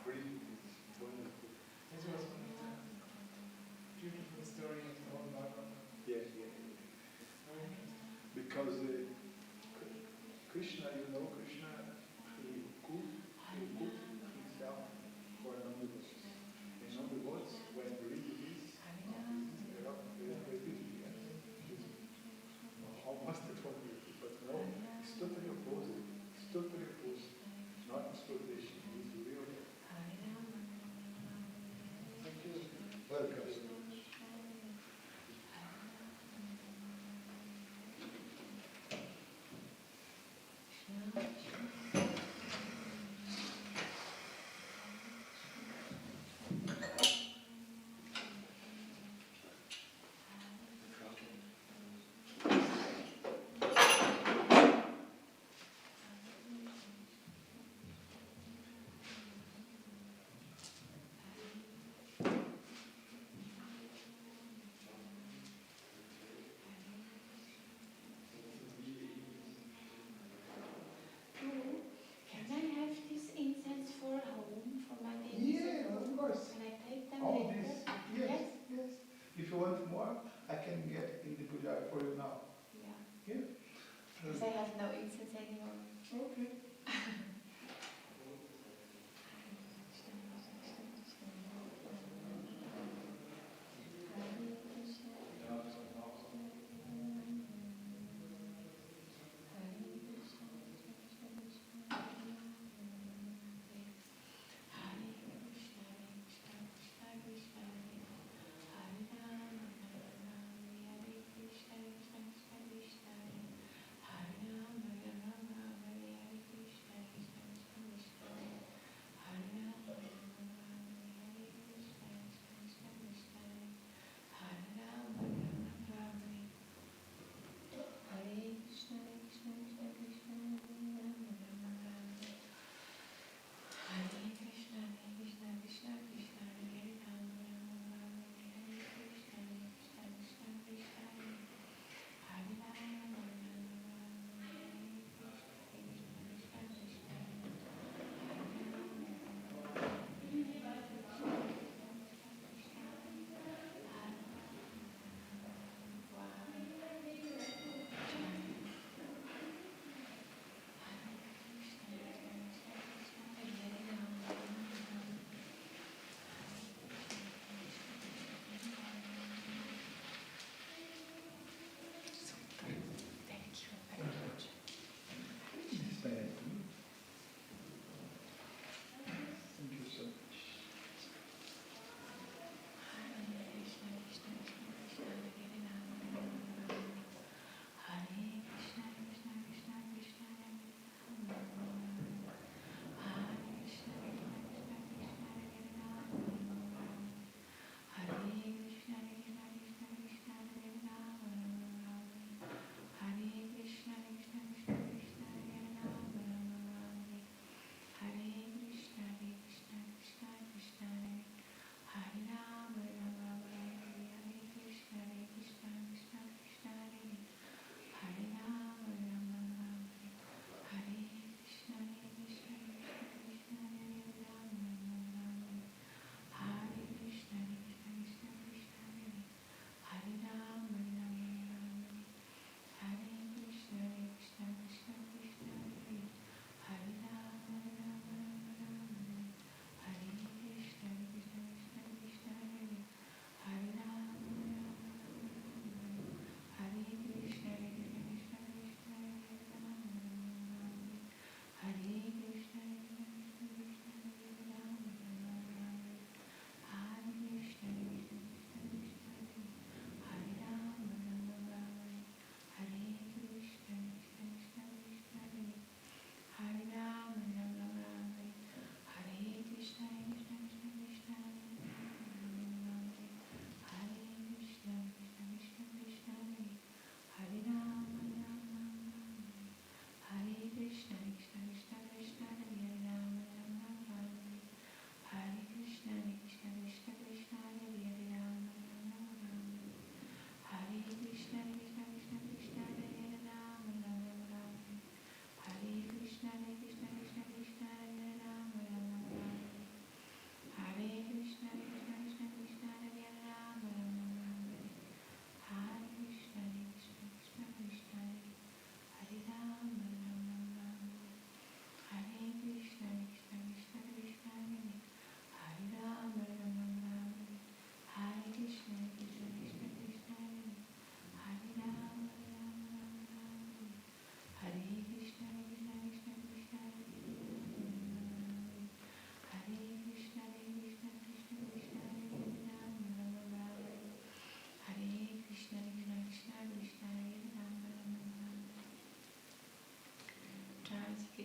Really, it's wonderful. This was one of the beautiful story of the whole Bhagavad. Yeah. Because Krishna, Krishna, he could himself for non-devotees. And non-devotees, when they read this, almost at all, but no, it's totally opposite. It's totally opposite. Not exploitation, it's real. Thank you. Welcome. Can I have this incense for home, for my babies? Yeah, of course. Can I take them All later? this, yes. If you want more, I can get in the puja for you now. Yeah. Yeah. Because I have no incense anymore. Okay.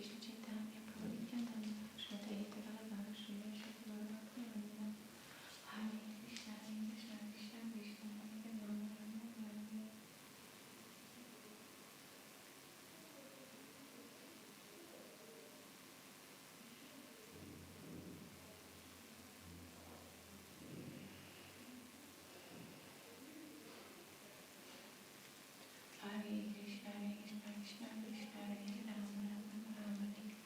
Krishna Chaitanya Prabhu Nityananda Shri Advaita Gadadhara Shri Vaiśnava Gaura Hare Krishna Krishna Krishna Hare Rama Rama Hare Hare. Hare Krishna Krishna Krishna Hare Rama Rama Hare Hare.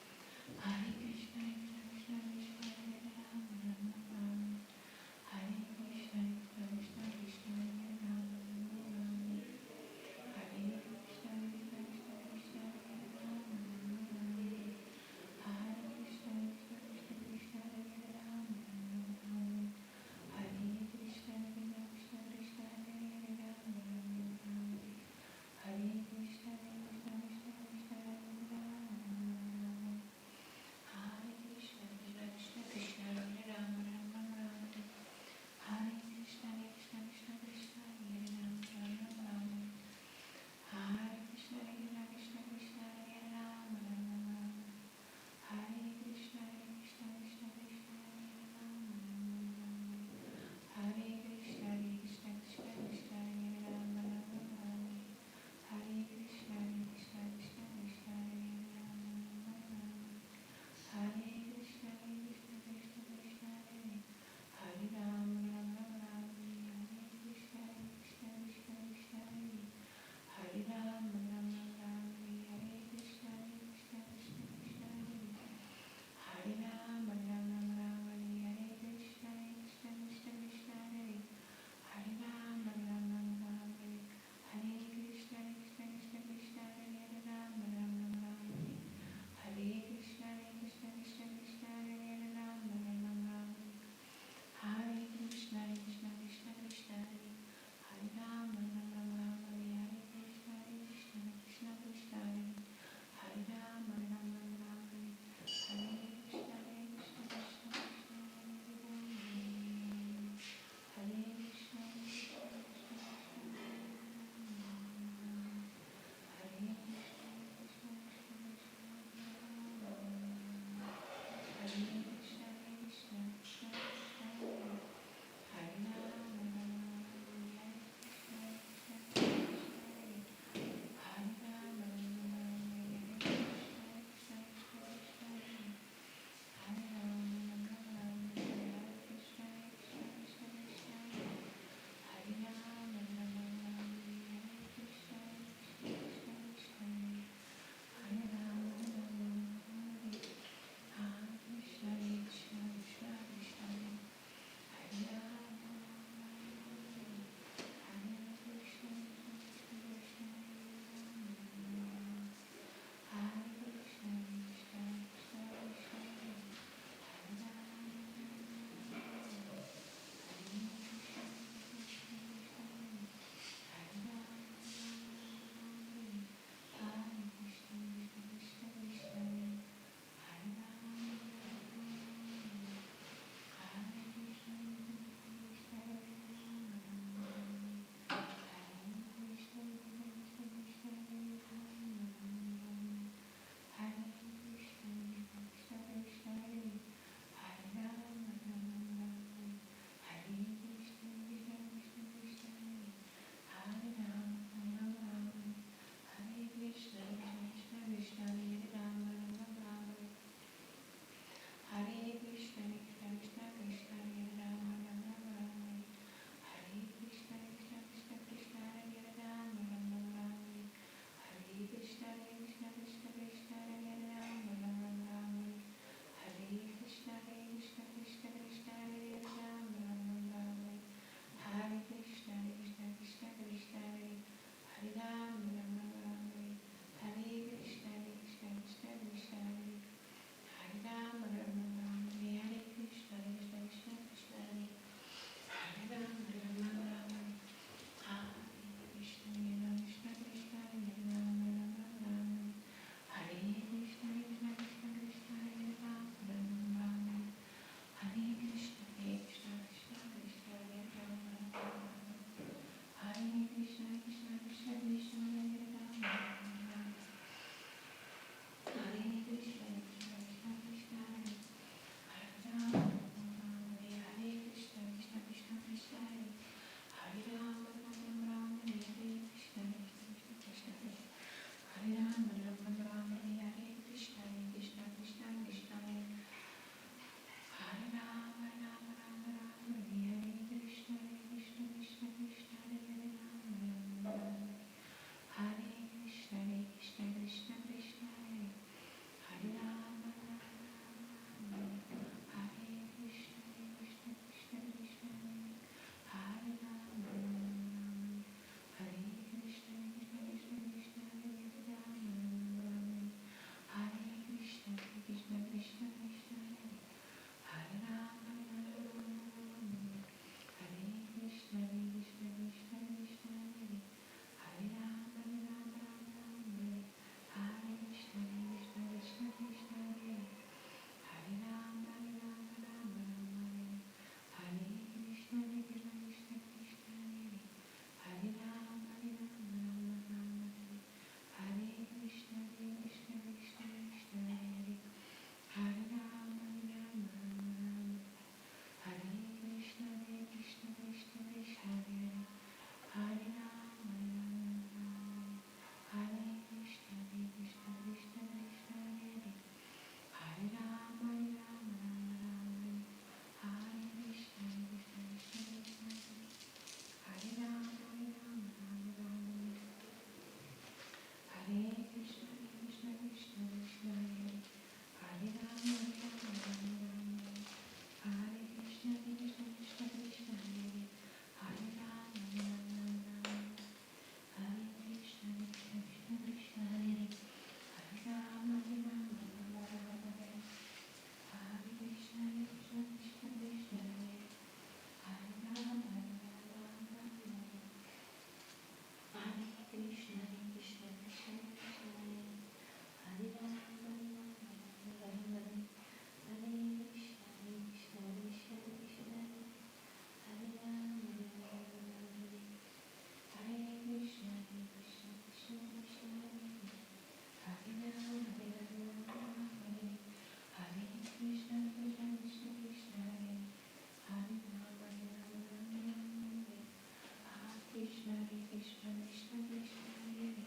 Krishna Krishna Krishna Hare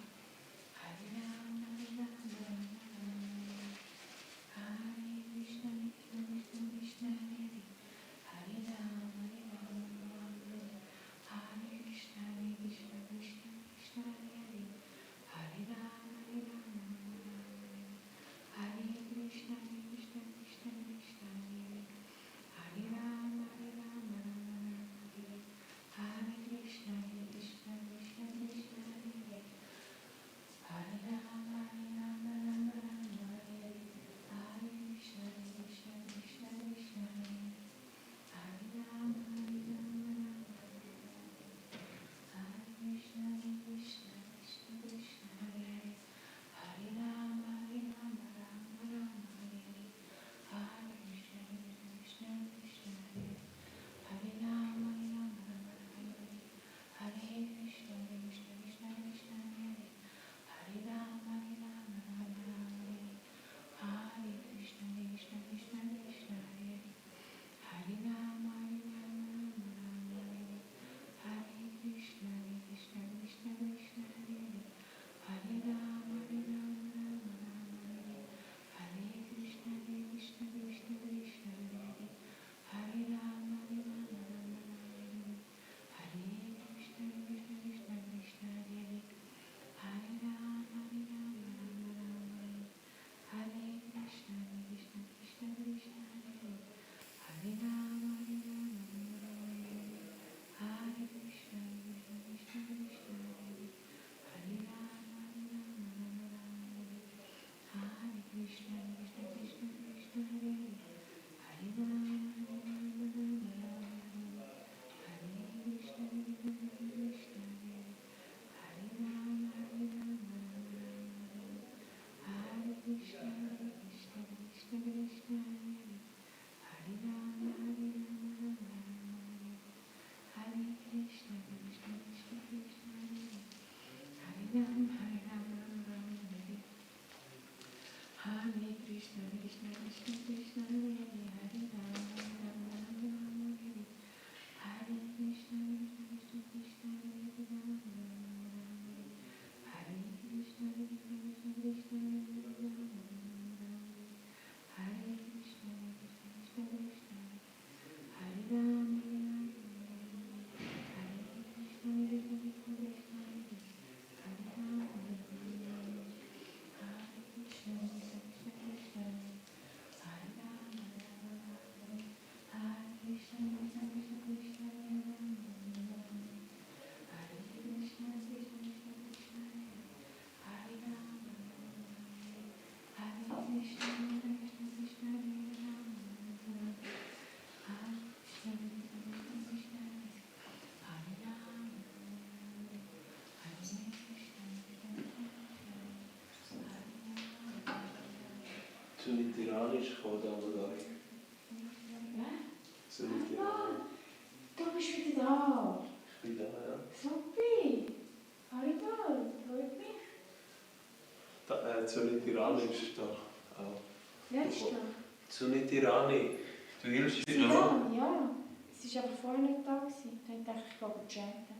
Hare Ram Hare Ram Ram Ram Hare Krishna Krishna Krishna Krishna Hare Hare Ram Hare Ram Ram Hare Krishna Krishna Krishna Krishna Hare Hare Ram Hare Ram Ram Hare Krishna Krishna Krishna Krishna Hare Hare Ram Hare Ram Ram Hare Krishna Krishna Krishna Krishna Hare Hare Ram Hare Ram Ram Hare Krishna Krishna Krishna Krishna Hare Hare Ram Hare Ram Ram Hare Krishna Krishna Krishna Krishna Hare Hare Ram Hare Ram Ram Hare Hare Krishna Krishna Krishna Hare Hare Ram Hare Ram Hare Krishna Krishna Krishna Krishna Hare Hare Ram Hare Ram Hare Krishna Krishna Krishna Krishna Hare Hare Ram Hare Ram Hare Krishna Krishna Krishna Krishna Hare Hare Ram Hare Ram Hare Krishna Krishna Krishna Krishna Hare Hare Ram Hare Ram Hare Krishna Krishna Krishna Krishna Hare Hare Ram Hare Ram Hare Krishna Krishna Krishna Krishna Hare Hare Ram Hare Ram Hare Krishna Krishna Krishna Krishna Hare Hare Ram Hare Ram Hare Krishna Krishna Krishna Krishna Hare Hare Ram Hare Ram Hare Krishna Krishna Krishna Krishna Hare Hare Ram Hare Ram Hare Krishna Krishna Krishna Krishna Hare Hare Ram Hare Ram Hare Krishna Krishna Krishna Krishna Hare Hare Ram Hare Ram Hare Krishna Krishna Krishna Krishna Hare Hare Ram Hare Ram Hare Krishna Krishna Krishna Krishna Hare Ram Hare Krishna Krishna Krishna Krishna Hare Ram Hare Krishna Krishna Krishna Krishna Hare Ram Hare Krishna Krishna Krishna Krishna Hare Ram Hare Krishna Krishna Krishna Krishna Hare Ram Hare Krishna Krishna Krishna Krishna Hare Ram Hare Krishna Krishna Krishna Krishna Hare Ram Hare Krishna Krishna Krishna Krishna Hare Ram Hare Krishna Krishna Krishna Krishna Hare Ram Hare Krishna Krishna Krishna So nicht iranisch kommt aber da. So nicht iranisch. Du bist wieder da. Ich bin da, ja. Super. Haribol, freut mich. So nicht iranisch da. Auch. Wer ist da? So nicht iranisch. Du hilfst Sie mir noch? da, ja. Es war aber vorher nicht da. Dann dachte ich, ich gehe chatten.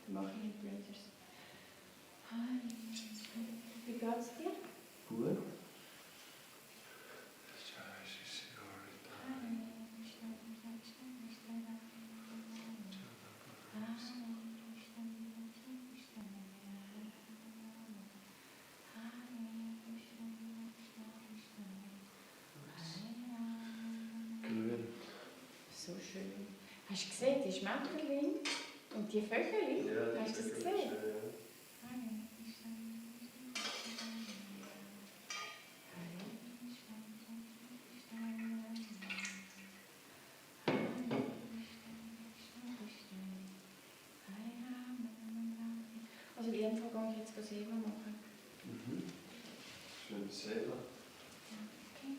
Dann mache ich nicht Blöders. Hi. Wie geht's dir? Gut. Grün. So schön. Hast du gesehen, die Schmetterlinge und die Vögel? Ja, Hast du das ist gesehen? schön, ja. Also in jedem Fall gehe ich jetzt selber machen. Schön selber. Okay.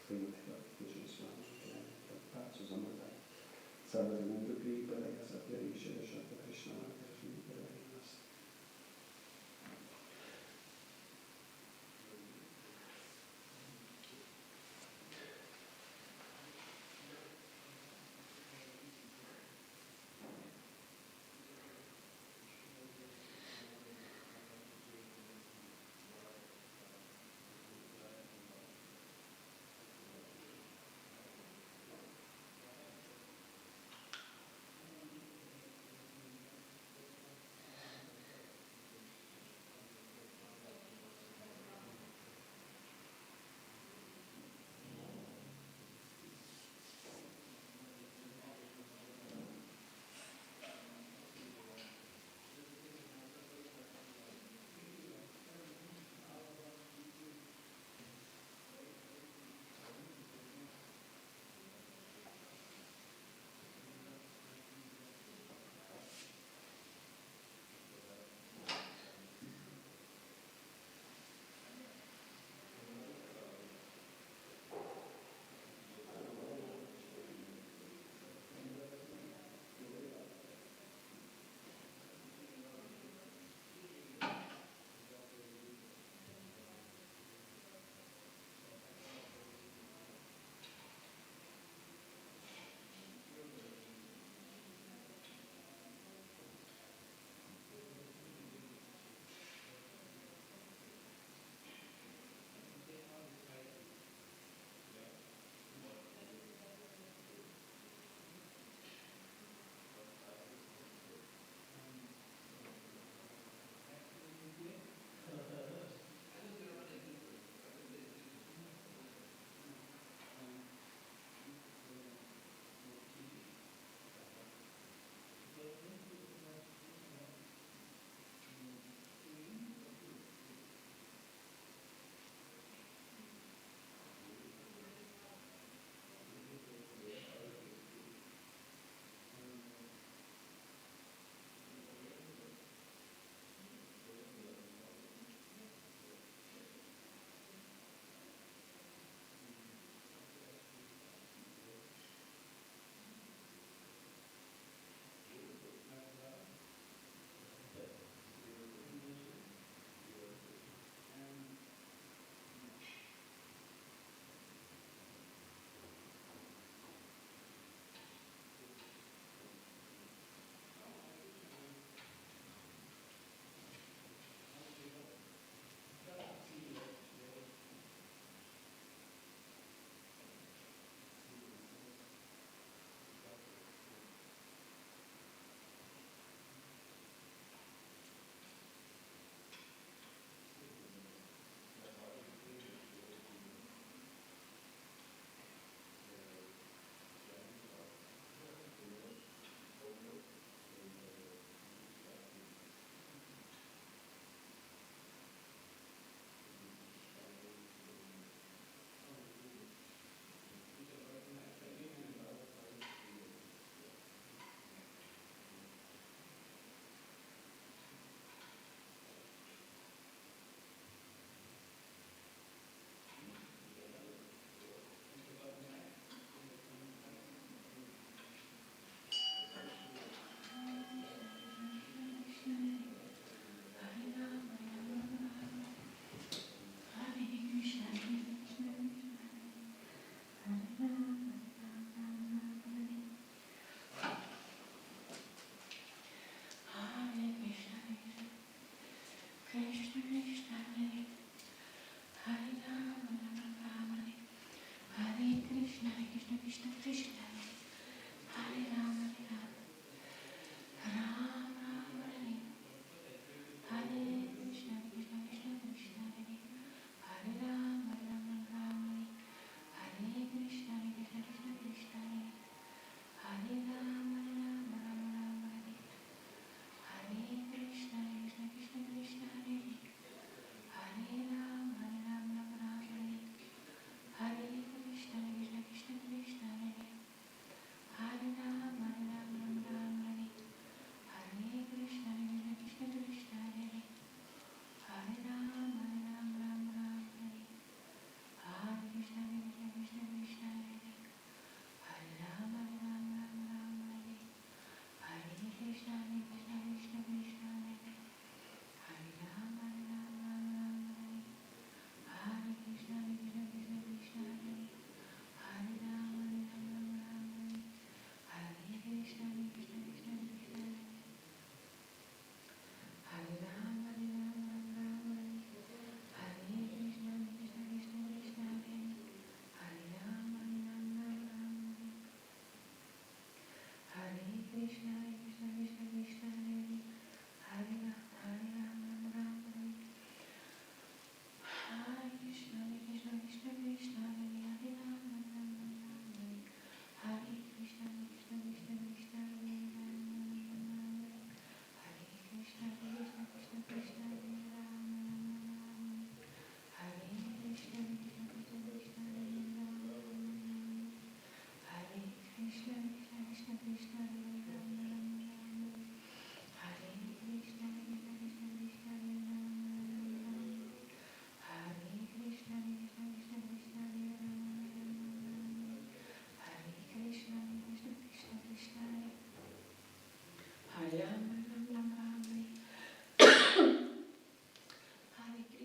Srimati Bhakti Krishna Swami Prabhupada Susamada Sarvadinda Kripadaya Satya Ishaya Shata Krishna Krishna Padaya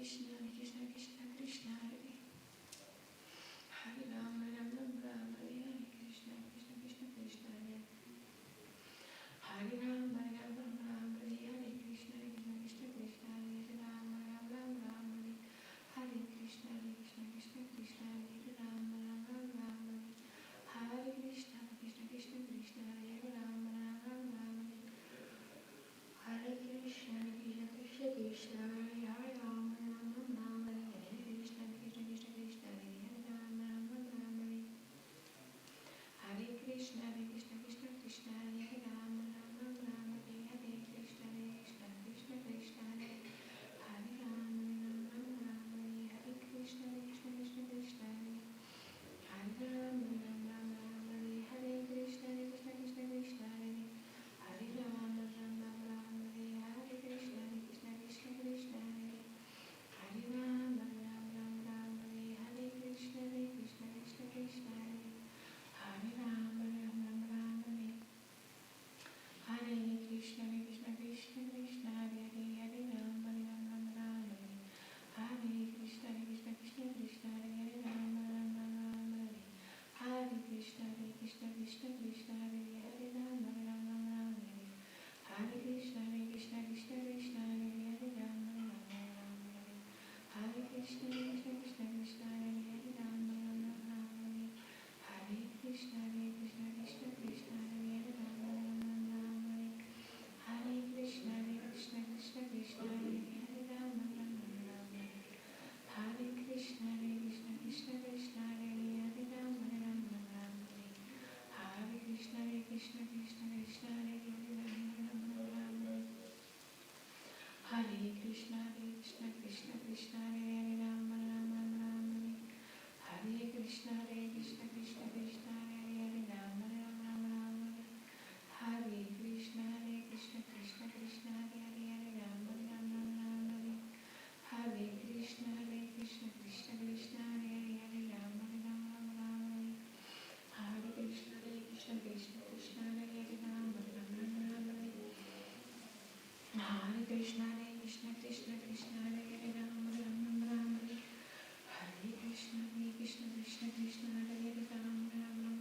Krishna, Hare Krishna, Krishna Krishna, Hare Hare Ram, Ram Ram, Ram Hare Hare, Krishna Krishna, Krishna Krishna, Hare Hare Ram, Ram Ram, Ram Hare Hare, Krishna Krishna, Krishna Krishna, Hare Ram, Ram Ram, Ram Hare Hare, Krishna Krishna, Krishna Krishna, Hare Ram, Ram Ram, Ram Hare Hare, Krishna Krishna, Krishna Krishna, Hare Ram, Ram Ram, Ram Hare Krishna, Krishna Krishna Krishna, Hare Hare Ram, Ram Ram, Ram Hare Hare, Krishna Krishna, Krishna Krishna, Hare Ram, Ram Ram, Ram Hare Krishna, Krishna Krishna Krishna, Hare Ram, Ram Ram, Ram Hare Hare, Krishna Krishna, Krishna Krishna, Hare Hare Ram, Ram Ram, Ram Hare Hare, Krishna Krishna, Krishna Krishna, Hare Ram, Ram Ram, Ram Hare Hare, Krishna Krishna, Krishna Krishna, Hare Ram, Ram Ram, Ram Hare Hare, Krishna Krishna, Krishna Krishna, Hare Ram, Ram Ram, Ram Hare Hare, Krishna Krishna, Krishna Krishna, Hare Ram, Ram Ram, Ram Hare Hare, Krishna Krishna, Krishna Krishna, Hare Hare Ram, Ram Ram, Ram Hare Krishna Krishna, Krishna Krishna, Hare Ram, Ram Ram, Ram Hare Krishna Krishna, Krishna Krishna, Hare Ram, Ram Ram, Ram Hare Krishna Krishna, Krishna Krishna, Hare Ram, Ram Ram, Ram Hare Krishna Krishna, Krishna Krishna, Hare Ram, Ram Ram, Ram Hare Krishna Krishna, Krishna Krishna, Hare Ram, Ram Ram, Ram Hare Krishna Krishna, Krishna Krishna, Hare Ram, Ram Ram, Hare Krishna Krishna, Krishna Krishna, Hare Ram, Ram Ram, Hare Krishna Krishna, Krishna Krishna, Hare Ram, Ram Ram, Hare Krishna Krishna, Krishna Krishna, Hare Ram, Ram Ram, Hare Krishna Krishna, Krishna Krishna, Hare Ram, Ram Ram, Hare Krishna Krishna, Krishna Krishna, Hare Ram, Ram Ram, Hare Krishna Krishna, Krishna Krishna, Hare Ram, Ram Ram, Hare Krishna Krishna, Krishna Krishna, Hare Ram, Ram Ram,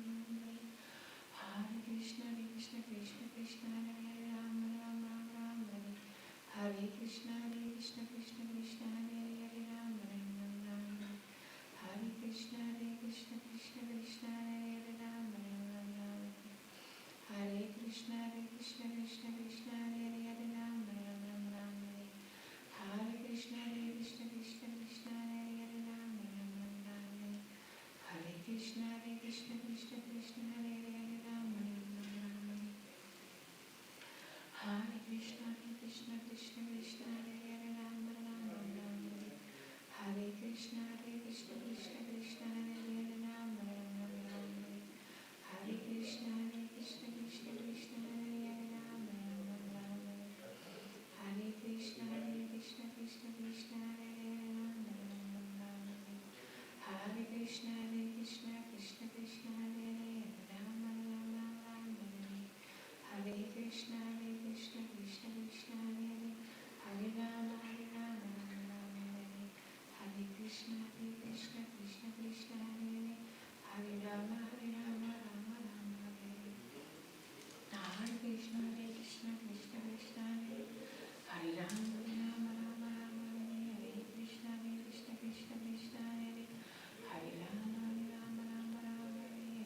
Hare Krishna Krishna, Krishna Krishna, Hare Ram, Ram Ram, Hare Krishna Krishna, Krishna Krishna, Hare Ram, Ram Ram, Hare Krishna Krishna, Krishna Krishna, Hare Ram, Ram Ram, Hare Krishna Krishna, Krishna Krishna, Hare Ram, Ram Ram, Hare Krishna Krishna, Krishna Krishna, Hare Ram, Ram Ram, Hare Krishna Krishna, Krishna Krishna, Hare Ram, Ram Ram, Hare Krishna Krishna, Krishna Krishna, Hare Ram, Ram Ram, Hare Krishna Krishna, Krishna Krishna, Hare Ram, Ram Ram, Hare Krishna Krishna, Krishna Krishna, Hare Ram, Ram Ram, Hare Krishna Krishna, Krishna Krishna, Hare Ram, Ram Ram, Hare Krishna Krishna, Krishna Krishna, Hare Ram, Ram Ram, Hare Krishna Krishna, Krishna Krishna, Hare Ram, Ram Ram, Hare Krishna Krishna, Krishna Krishna, Hare Ram, Ram Ram, Hare Krishna Krishna, Krishna Krishna, Hare Ram, Ram Ram, Hare Krishna Krishna, Krishna Krishna, Hare Ram, Ram Ram, Hare Krishna Krishna, Krishna Krishna, Hare Ram, Ram Ram, Hare Krishna Krishna, Krishna Krishna, Hare Ram, Ram Ram, Hare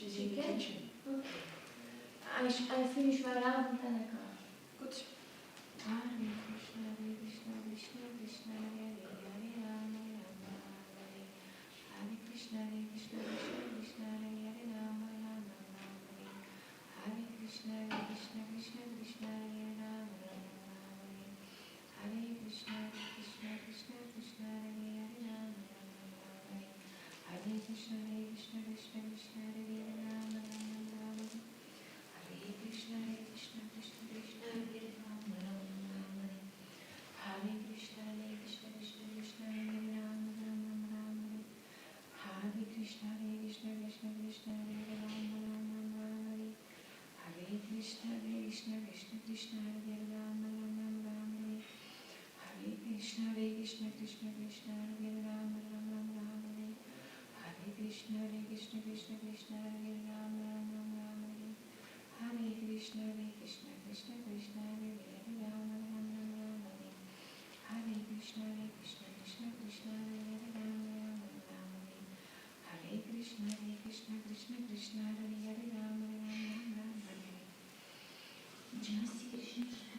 She's She in the can. kitchen. Okay. I finish my round and then I come. Good. Hare Krishna, Krishna Krishna, Hare Hare, Hare Rama, Hare Hare Krishna, Krishna Krishna, Hare Hare, Rama, Hare Hare Krishna, Krishna Krishna, Hare Rama, Hare Krishna, Krishna Krishna, Hare Hare, Rama, Hare Krishna, Krishna Krishna, Hare Hare, Rama, Hare Krishna, Krishna Krishna, Hare Rama, Hare Krishna, Krishna Krishna, Hare Rama, Hare Krishna, Krishna Krishna, Hare Rama, Hare Krishna, Krishna Krishna, Hare Rama, Hare Krishna, Krishna Krishna, Hare Rama, Hare Krishna, Krishna Krishna, Hare Rama, Hare Krishna, Krishna Krishna, Hare Rama, Hare Krishna, Krishna Krishna, Hare Rama, Hare Krishna, Krishna Krishna, Hare Rama, Jai Shri Krishna.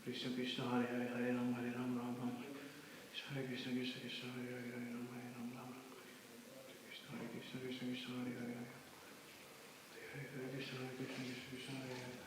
Krishna Krishna, Hare Hare, Hare Ram, Ram Ram. Hare Krishna, Krishna Krishna, Hare Hare, Hare Ram, Ram Ram. Hare Krishna, Krishna Krishna, Hare Hare, Hare Krishna, Hare Krishna, Krishna Krishna, Hare Hare.